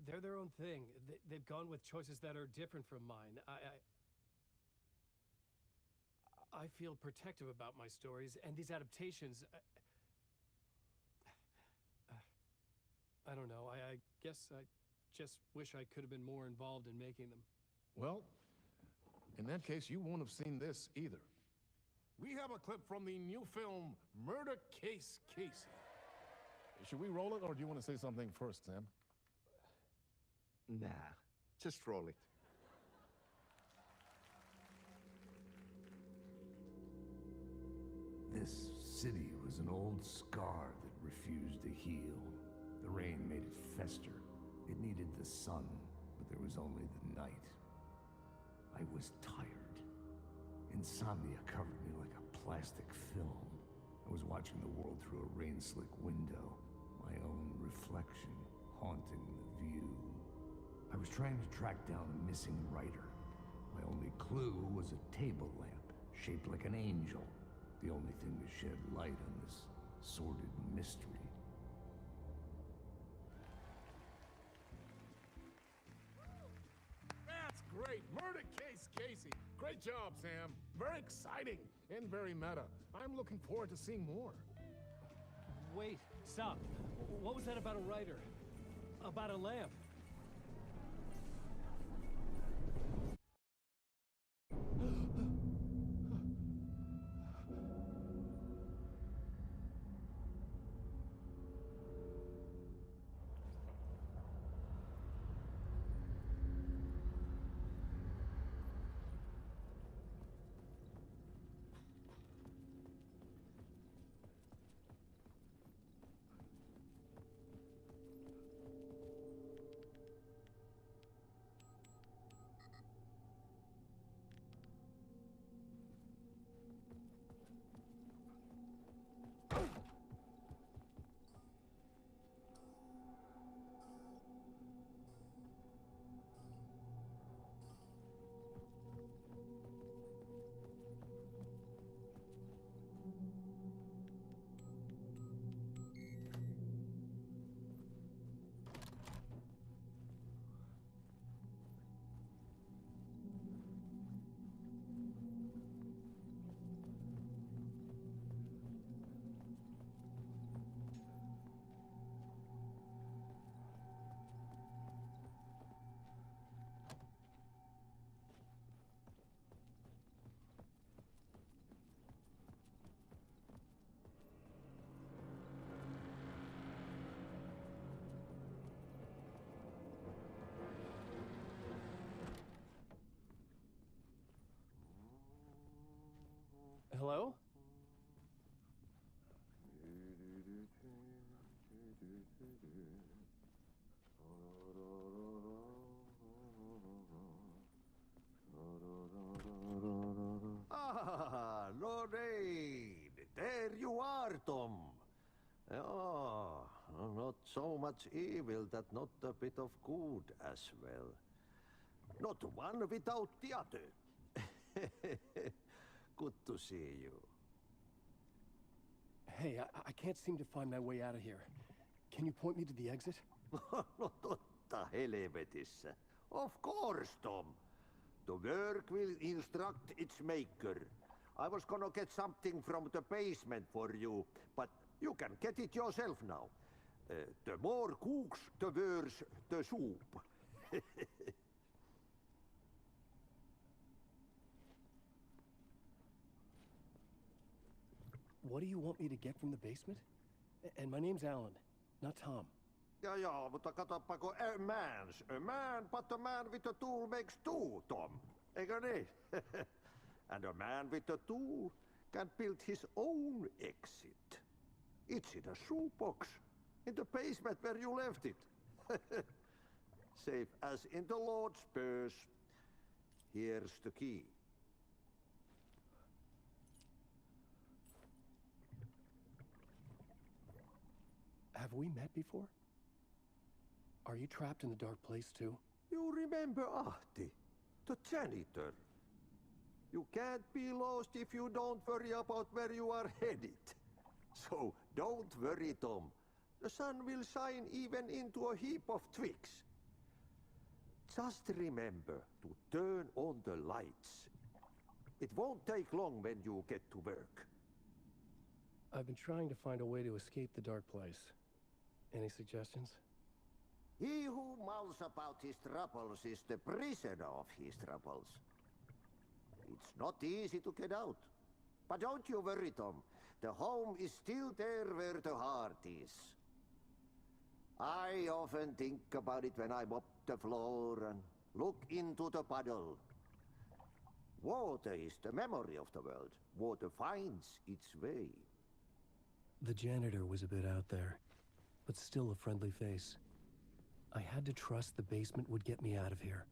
They're their own thing. They've gone with choices that are different from mine. I feel protective about my stories, and these adaptations... I don't know. I guess I just wish I could have been more involved in making them. Well, in that case, you won't have seen this either. We have a clip from the new film, Murder Case Casey. Should we roll it, or do you want to say something first, Sam? Nah, just roll it. This city was an old scar that refused to heal. The rain made it fester. It needed the sun, but there was only the night. I was tired. Insomnia covered me like a plastic film. I was watching the world through a rain-slick window, my own reflection haunting the view. I was trying to track down a missing writer. My only clue was a table lamp, shaped like an angel. The only thing to shed light on this sordid mystery. That's great! Murder Case Casey! Great job, Sam. Very exciting and very meta. I'm looking forward to seeing more. Wait, stop. What was that about a writer? About a lamp? Hello? Ah, Lorraine! There you are, Tom. Oh, not so much evil that not a bit of good as well. Not one without the other. Good to see you. Hey, I can't seem to find my way out of here. Can you point me to the exit? Totta helvetissä. Of course, Tom. The work will instruct its maker. I was gonna get something from the basement for you, but you can get it yourself now. The more cooks, the worse the soup. What do you want me to get from the basement? And my name's Alan, not Tom. Ja, mutta katsopako, a man, but a man with a tool makes two, Tom. Eikö niin? And a man with a tool can build his own exit. It's in a shoebox, in the basement where you left it. Safe as in the Lord's purse. Here's the key. Have we met before? Are you trapped in the dark place too? You remember Ahti, the janitor. You can't be lost if you don't worry about where you are headed. So don't worry, Tom. The sun will shine even into a heap of twigs. Just remember to turn on the lights. It won't take long when you get to work. I've been trying to find a way to escape the dark place. Any suggestions? He who mulls about his troubles is the prisoner of his troubles. It's not easy to get out. But don't you worry, Tom. The home is still there where the heart is. I often think about it when I mop the floor and look into the puddle. Water is the memory of the world. Water finds its way. The janitor was a bit out there, but still a friendly face. I had to trust the basement would get me out of here.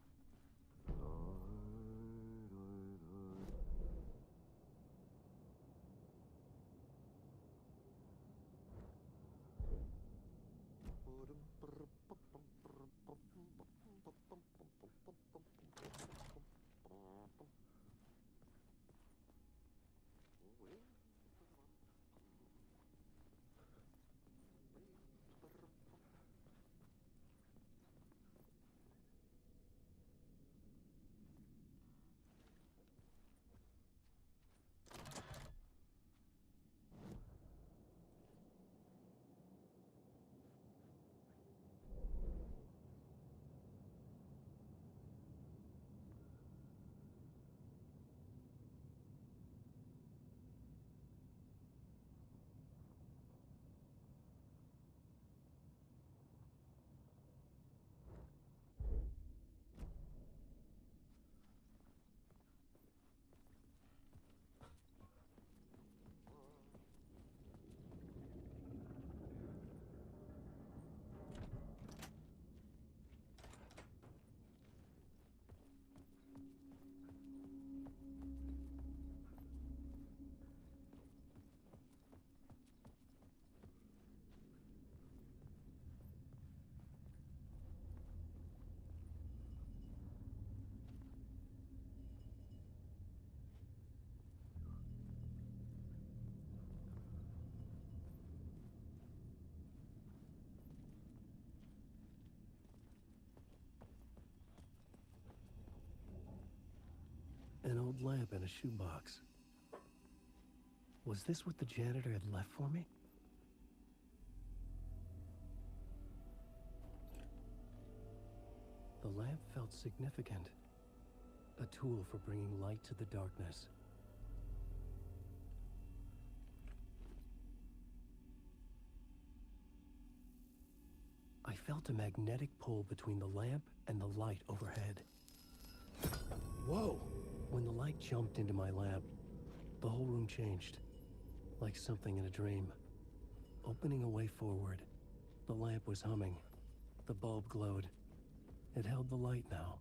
An old lamp in a shoebox. Was this what the janitor had left for me? The lamp felt significant. A tool for bringing light to the darkness. I felt a magnetic pull between the lamp and the light overhead. Whoa! When the light jumped into my lamp, the whole room changed, like something in a dream. Opening a way forward, the lamp was humming. The bulb glowed. It held the light now.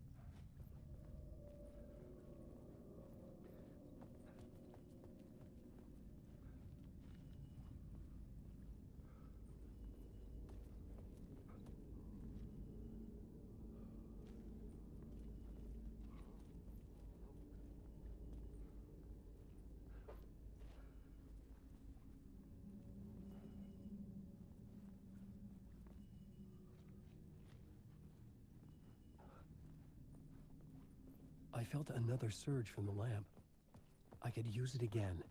I felt another surge from the lamp. I could use it again.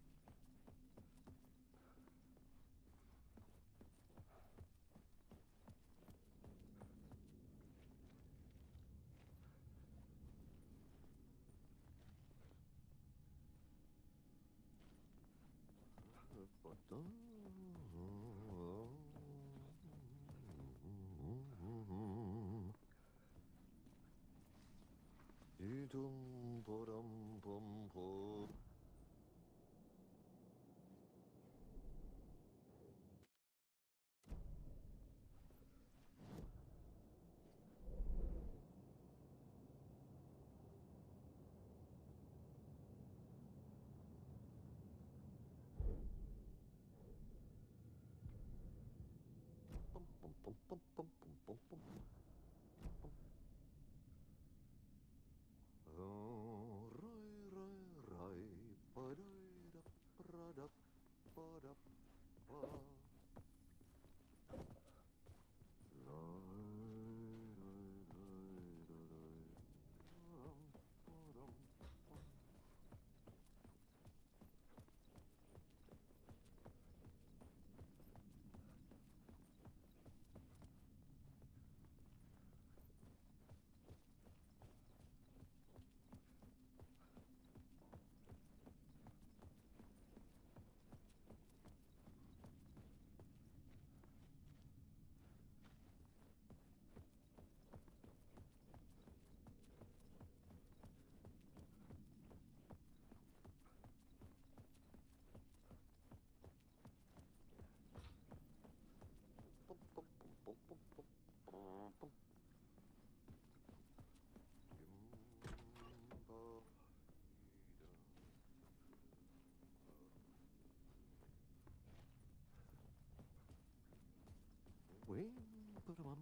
Pum.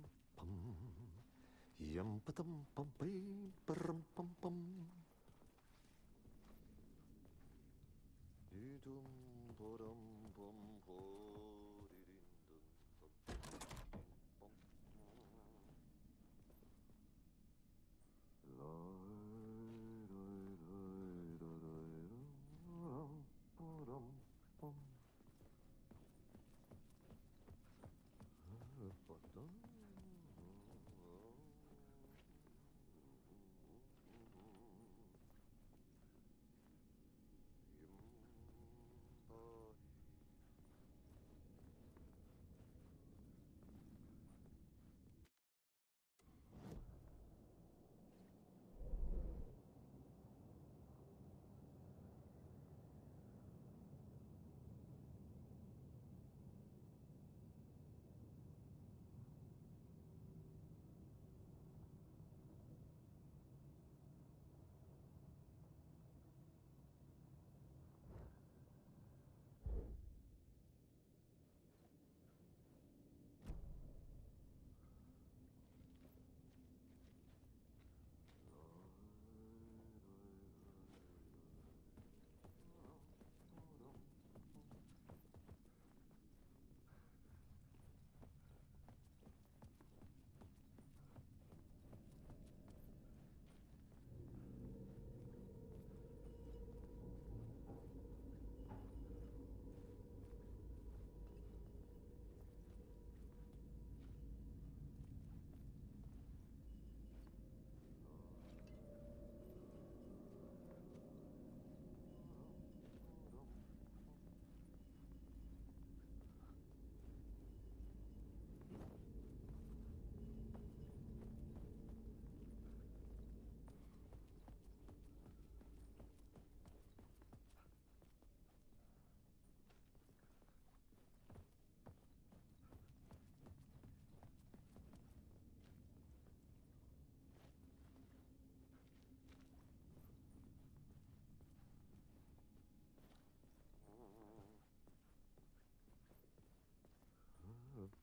Yum pa-dum pum pee pum pum pum. Dee-dum pa-dum pum po-dee-ding-dum pum. Pa-dum pum.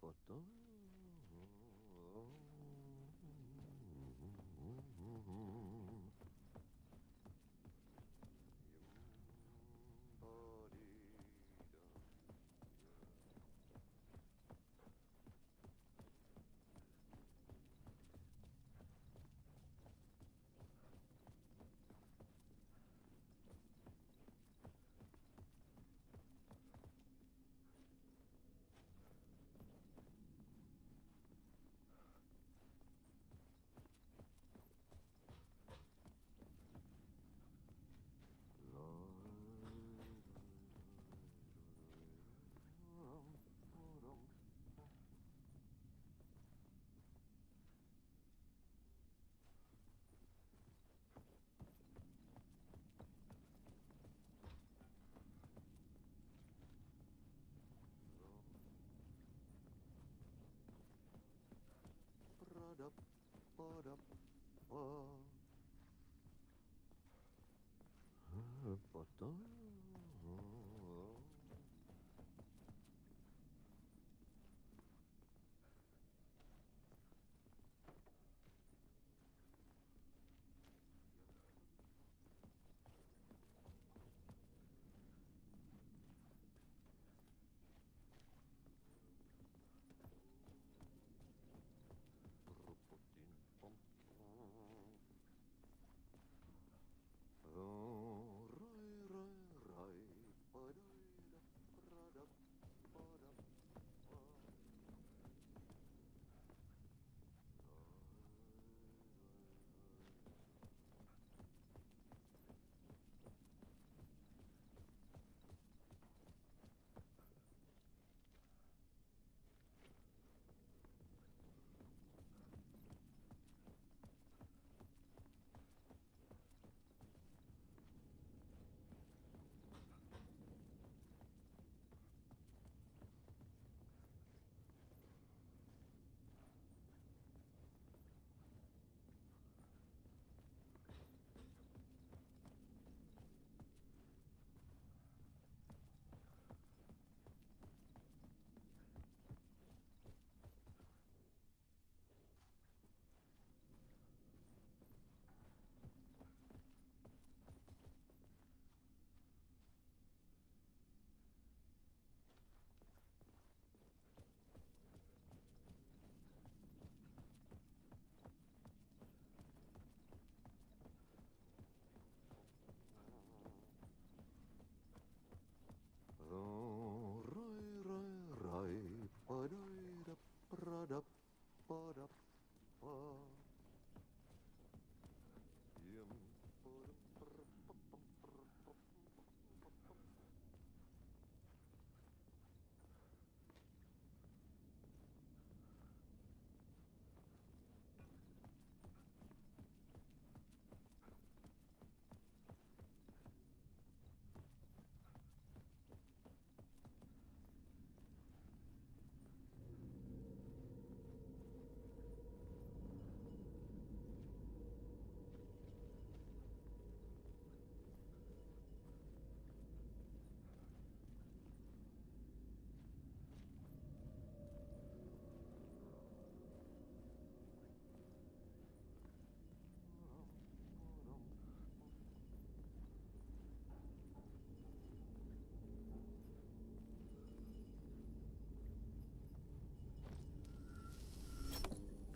Pa-dum. Pa-dum.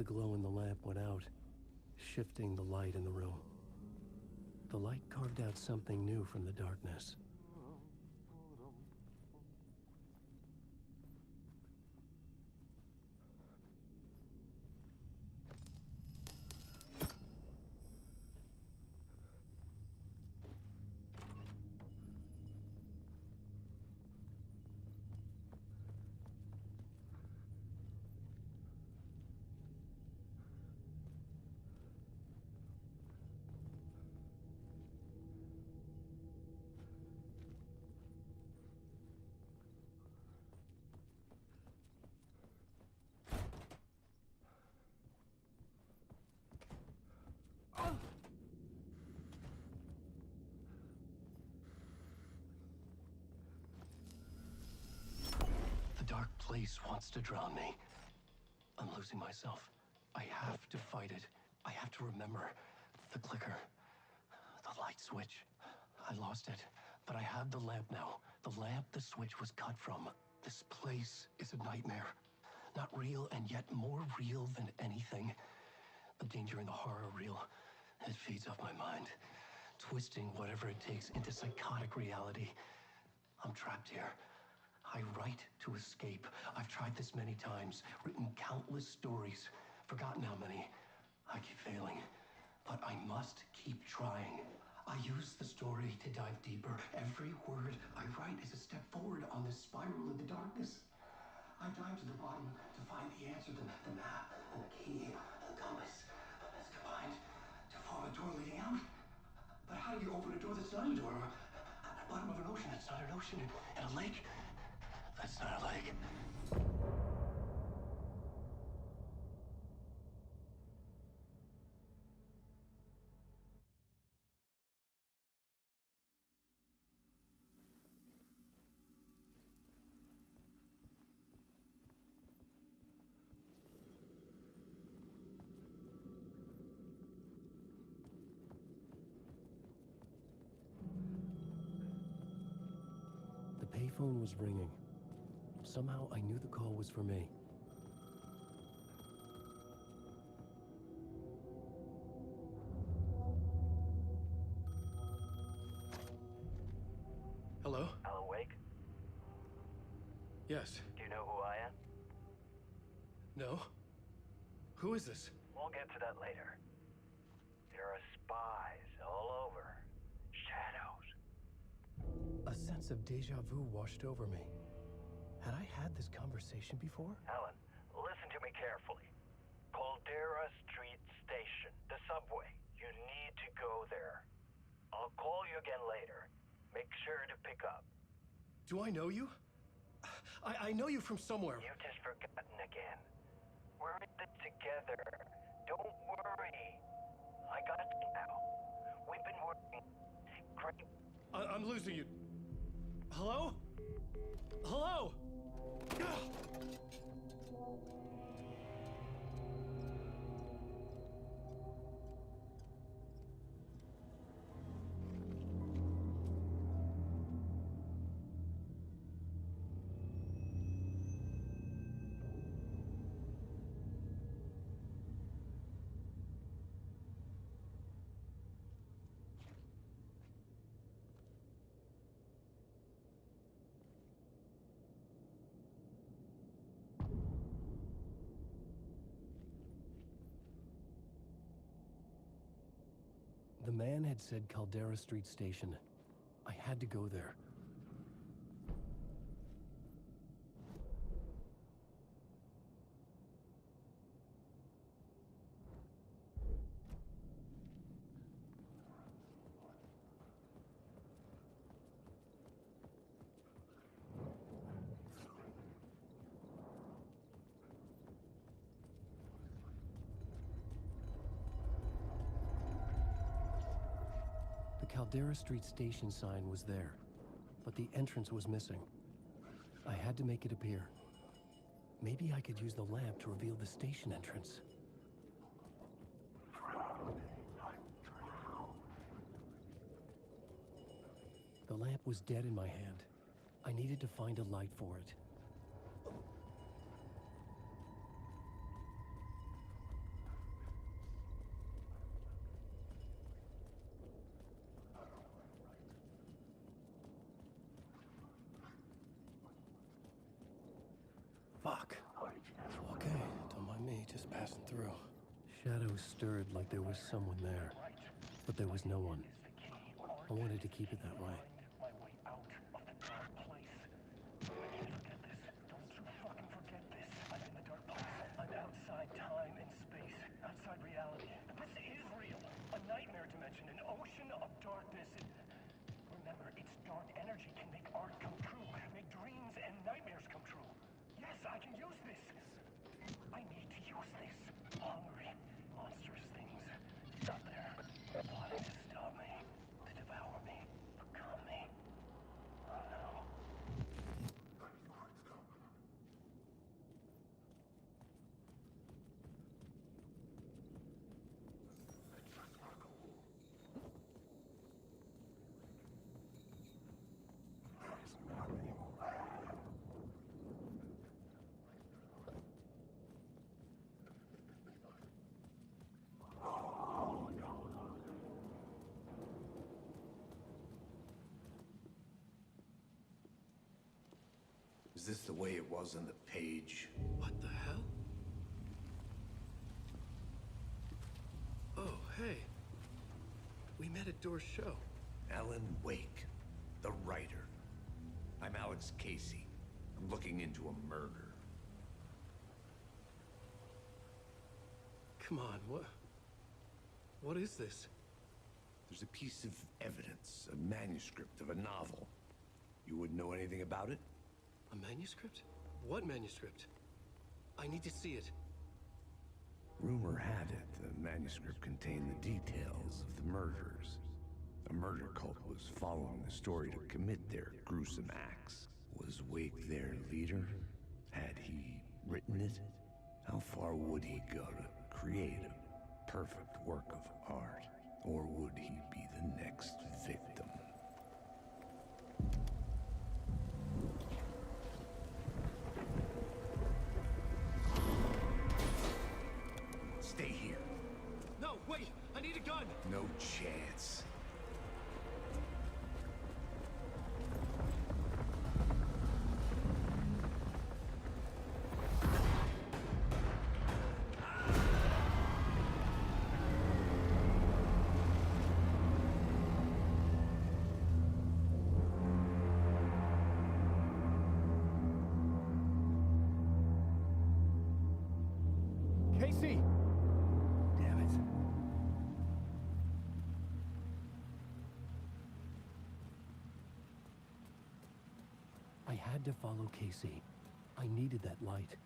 glow in the lamp went out, shifting the light in the room. The light carved out something new from the darkness. The dark place wants to drown me. I'm losing myself. I have to fight it. I have to remember the clicker, the light switch. I lost it, but I have the lamp now. The lamp the switch was cut from. This place is a nightmare. Not real, and yet more real than anything. The danger and the horror real. It feeds off my mind, twisting whatever it takes into psychotic reality. I'm trapped here. I write to escape. I've tried this many times, written countless stories, forgotten how many. I keep failing, but I must keep trying. I use the story to dive deeper. Every word I write is a step forward on this spiral in the darkness. I dive to the bottom to find the answer, the map, and the key, and the compass. It's combined to form a door leading out. But how do you open a door that's not a door? At the bottom of an ocean that's not an ocean, and a lake that's not a lake. The payphone was ringing. Somehow I knew the call was for me. Hello? Alan Wake? Yes. Do you know who I am? No? Who is this? We'll get to that later. There are spies all over. Shadows. A sense of deja vu washed over me. Had I had this conversation before? Alan, listen to me carefully. Caldera Street Station, the subway. You need to go there. I'll call you again later. Make sure to pick up. Do I know you? I know you from somewhere. You've just forgotten again. We're in this together. Don't worry. I got you now. We've been working great. I'm losing you. Hello? Hello? The man had said Caldera Street Station. I had to go there. The Caldera Street Station sign was there, but the entrance was missing. I had to make it appear. Maybe I could use the lamp to reveal the station entrance. The lamp was dead in my hand. I needed to find a light for it. Fuck. Okay, don't mind me, just passing through. Shadows stirred like there was someone there, but there was no one. I wanted to keep it that way. I'm outside time and space, outside reality. This is real. A nightmare dimension, an ocean of darkness. Remember, its dark energy can make art come true, make dreams and nightmares come true. Yes, I can use this. I need to use this. Hungry, monstrous things out there, plotting to stop me, to devour me, become me. Oh no. Is this the way it was on the page? What the hell? Oh, hey. We met at Door's show. Alan Wake, the writer. I'm Alex Casey. I'm looking into a murder. Come on, what is this? There's a piece of evidence, a manuscript of a novel. You wouldn't know anything about it? A manuscript? What manuscript? I need to see it. Rumor had it the manuscript contained the details of the murders. A murder cult was following the story to commit their gruesome acts. Was Wake their leader? Had he written it? How far would he go to create a perfect work of art? Or would he be the next victim? Stay here. No, wait! I need a gun! No chance. Casey! Damn it. I had to follow Casey. I needed that light.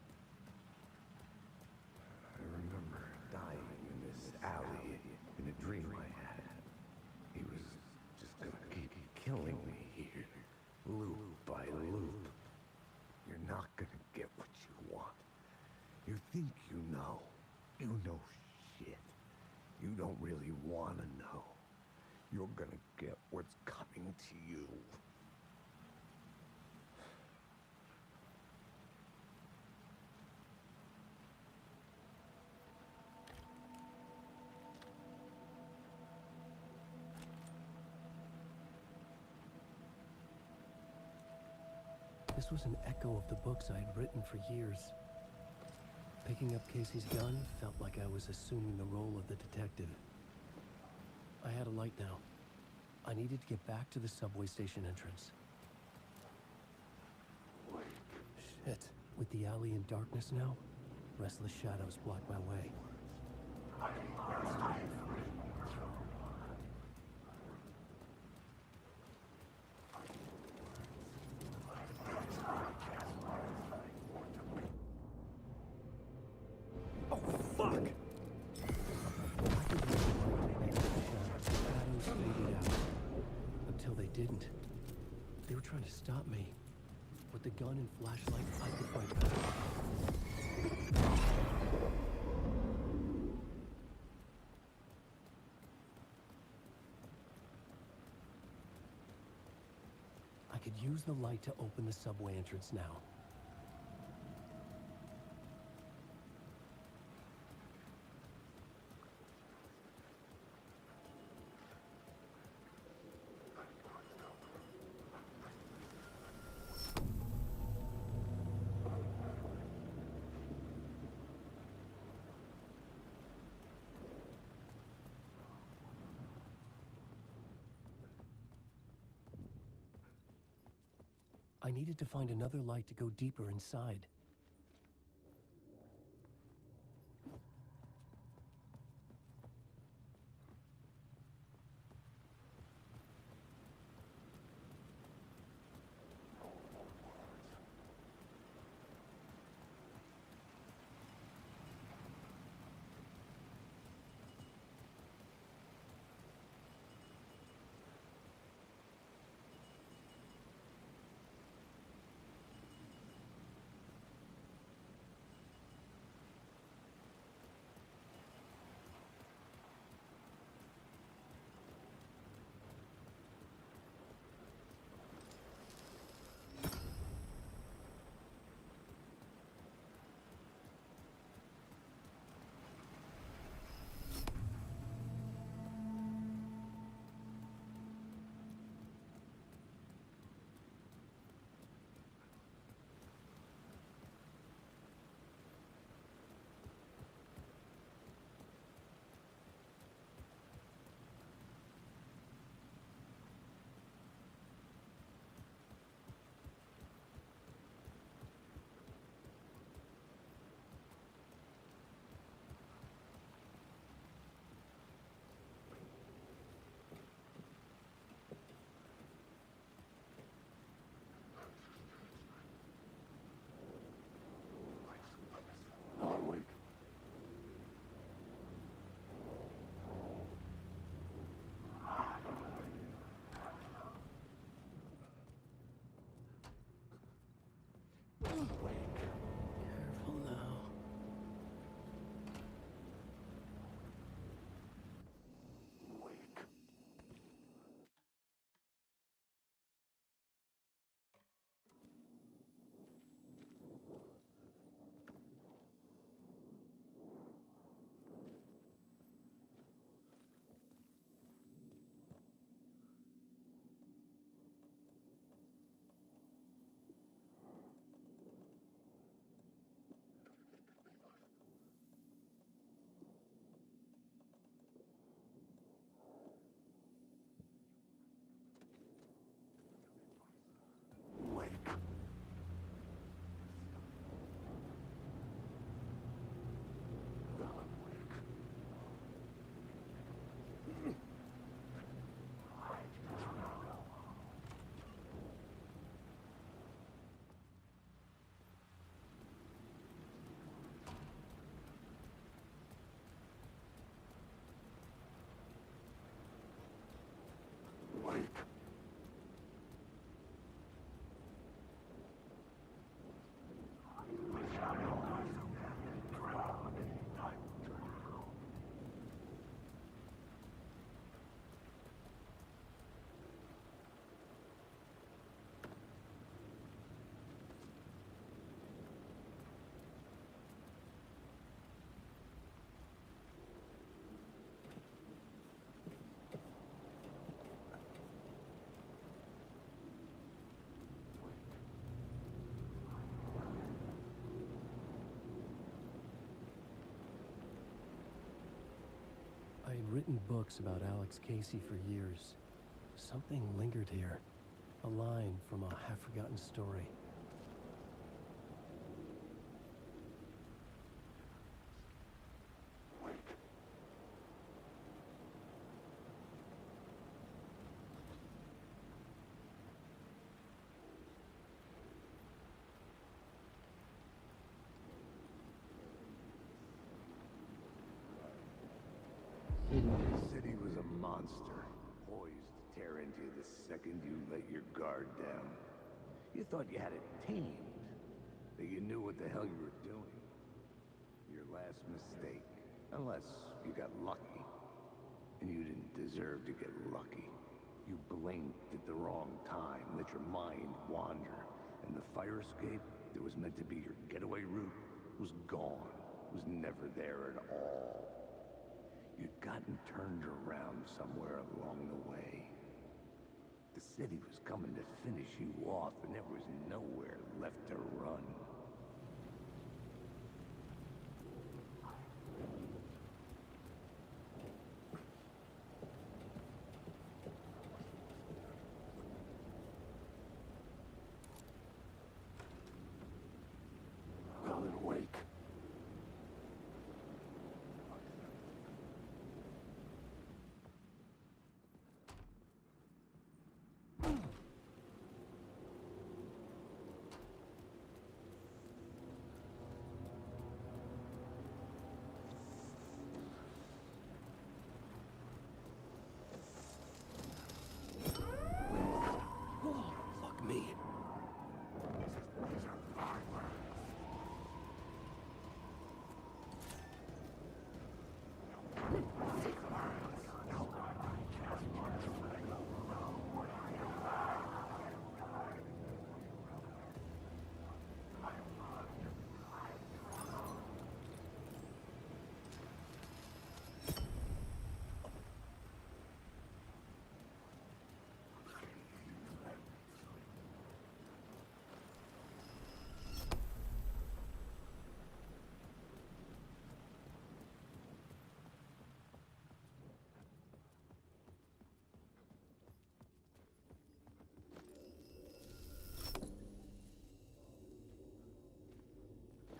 I remember dying in this alley in a dream I had. He was just gonna keep killing me here, loop by loop. You're not gonna get what you want. You think you know. You know shit. You don't really want to know. You're gonna get what's coming to you. This was an echo of the books I had written for years. Picking up Casey's gun felt like I was assuming the role of the detective. I had a light now. I needed to get back to the subway station entrance. Shit. With the alley in darkness now, restless shadows block my way. Didn't. They were trying to stop me. With the gun and flashlight, I could fight back. I could use the light to open the subway entrance now. I needed to find another light to go deeper inside. Careful now. I had written books about Alex Casey for years. Something lingered here. A line from a half-forgotten story. The city was a monster, poised to tear into you the second you let your guard down. You thought you had it tamed, that you knew what the hell you were doing. Your last mistake, unless you got lucky. And you didn't deserve to get lucky. You blinked at the wrong time, let your mind wander, and the fire escape that was meant to be your getaway route was gone, was never there at all. You'd gotten turned around somewhere along the way. The city was coming to finish you off, and there was nowhere left to run.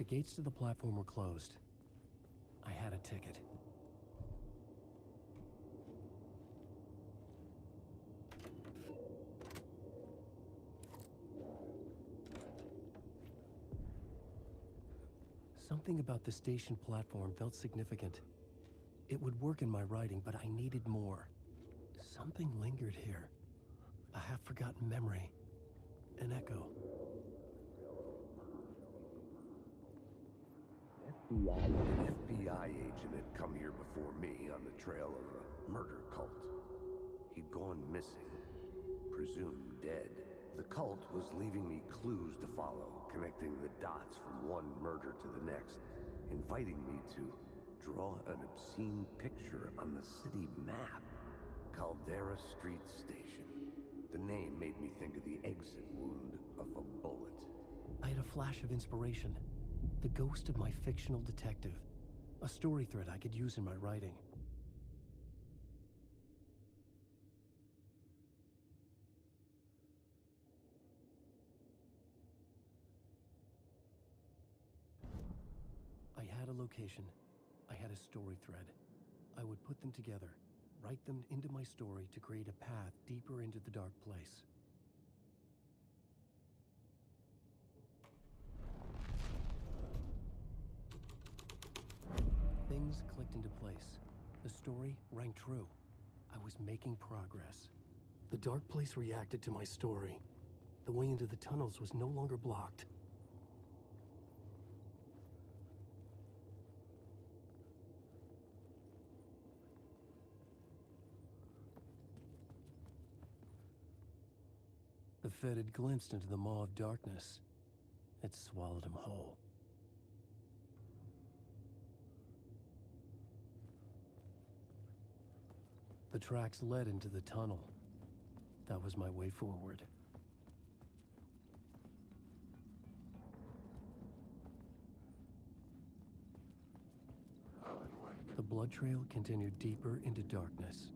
The gates to the platform were closed. I had a ticket. Something about the station platform felt significant. It would work in my writing, but I needed more. Something lingered here. A half-forgotten memory. An echo. An FBI agent had come here before me on the trail of a murder cult. He'd gone missing, presumed dead. The cult was leaving me clues to follow, connecting the dots from one murder to the next, inviting me to draw an obscene picture on the city map. Caldera Street Station. The name made me think of the exit wound of a bullet. I had a flash of inspiration. The ghost of my fictional detective. A story thread I could use in my writing. I had a location. I had a story thread. I would put them together, write them into my story to create a path deeper into the dark place. Things clicked into place. The story rang true. I was making progress. The dark place reacted to my story. The way into the tunnels was no longer blocked. The Fed had glimpsed into the maw of darkness. It swallowed him whole. The tracks led into the tunnel. That was my way forward. The blood trail continued deeper into darkness.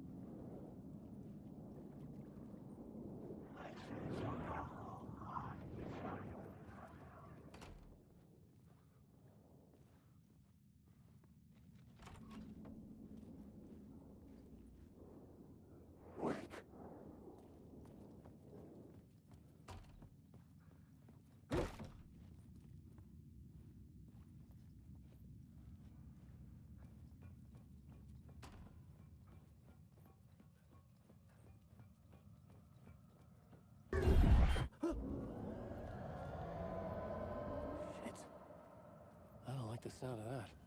I don't like the sound of that.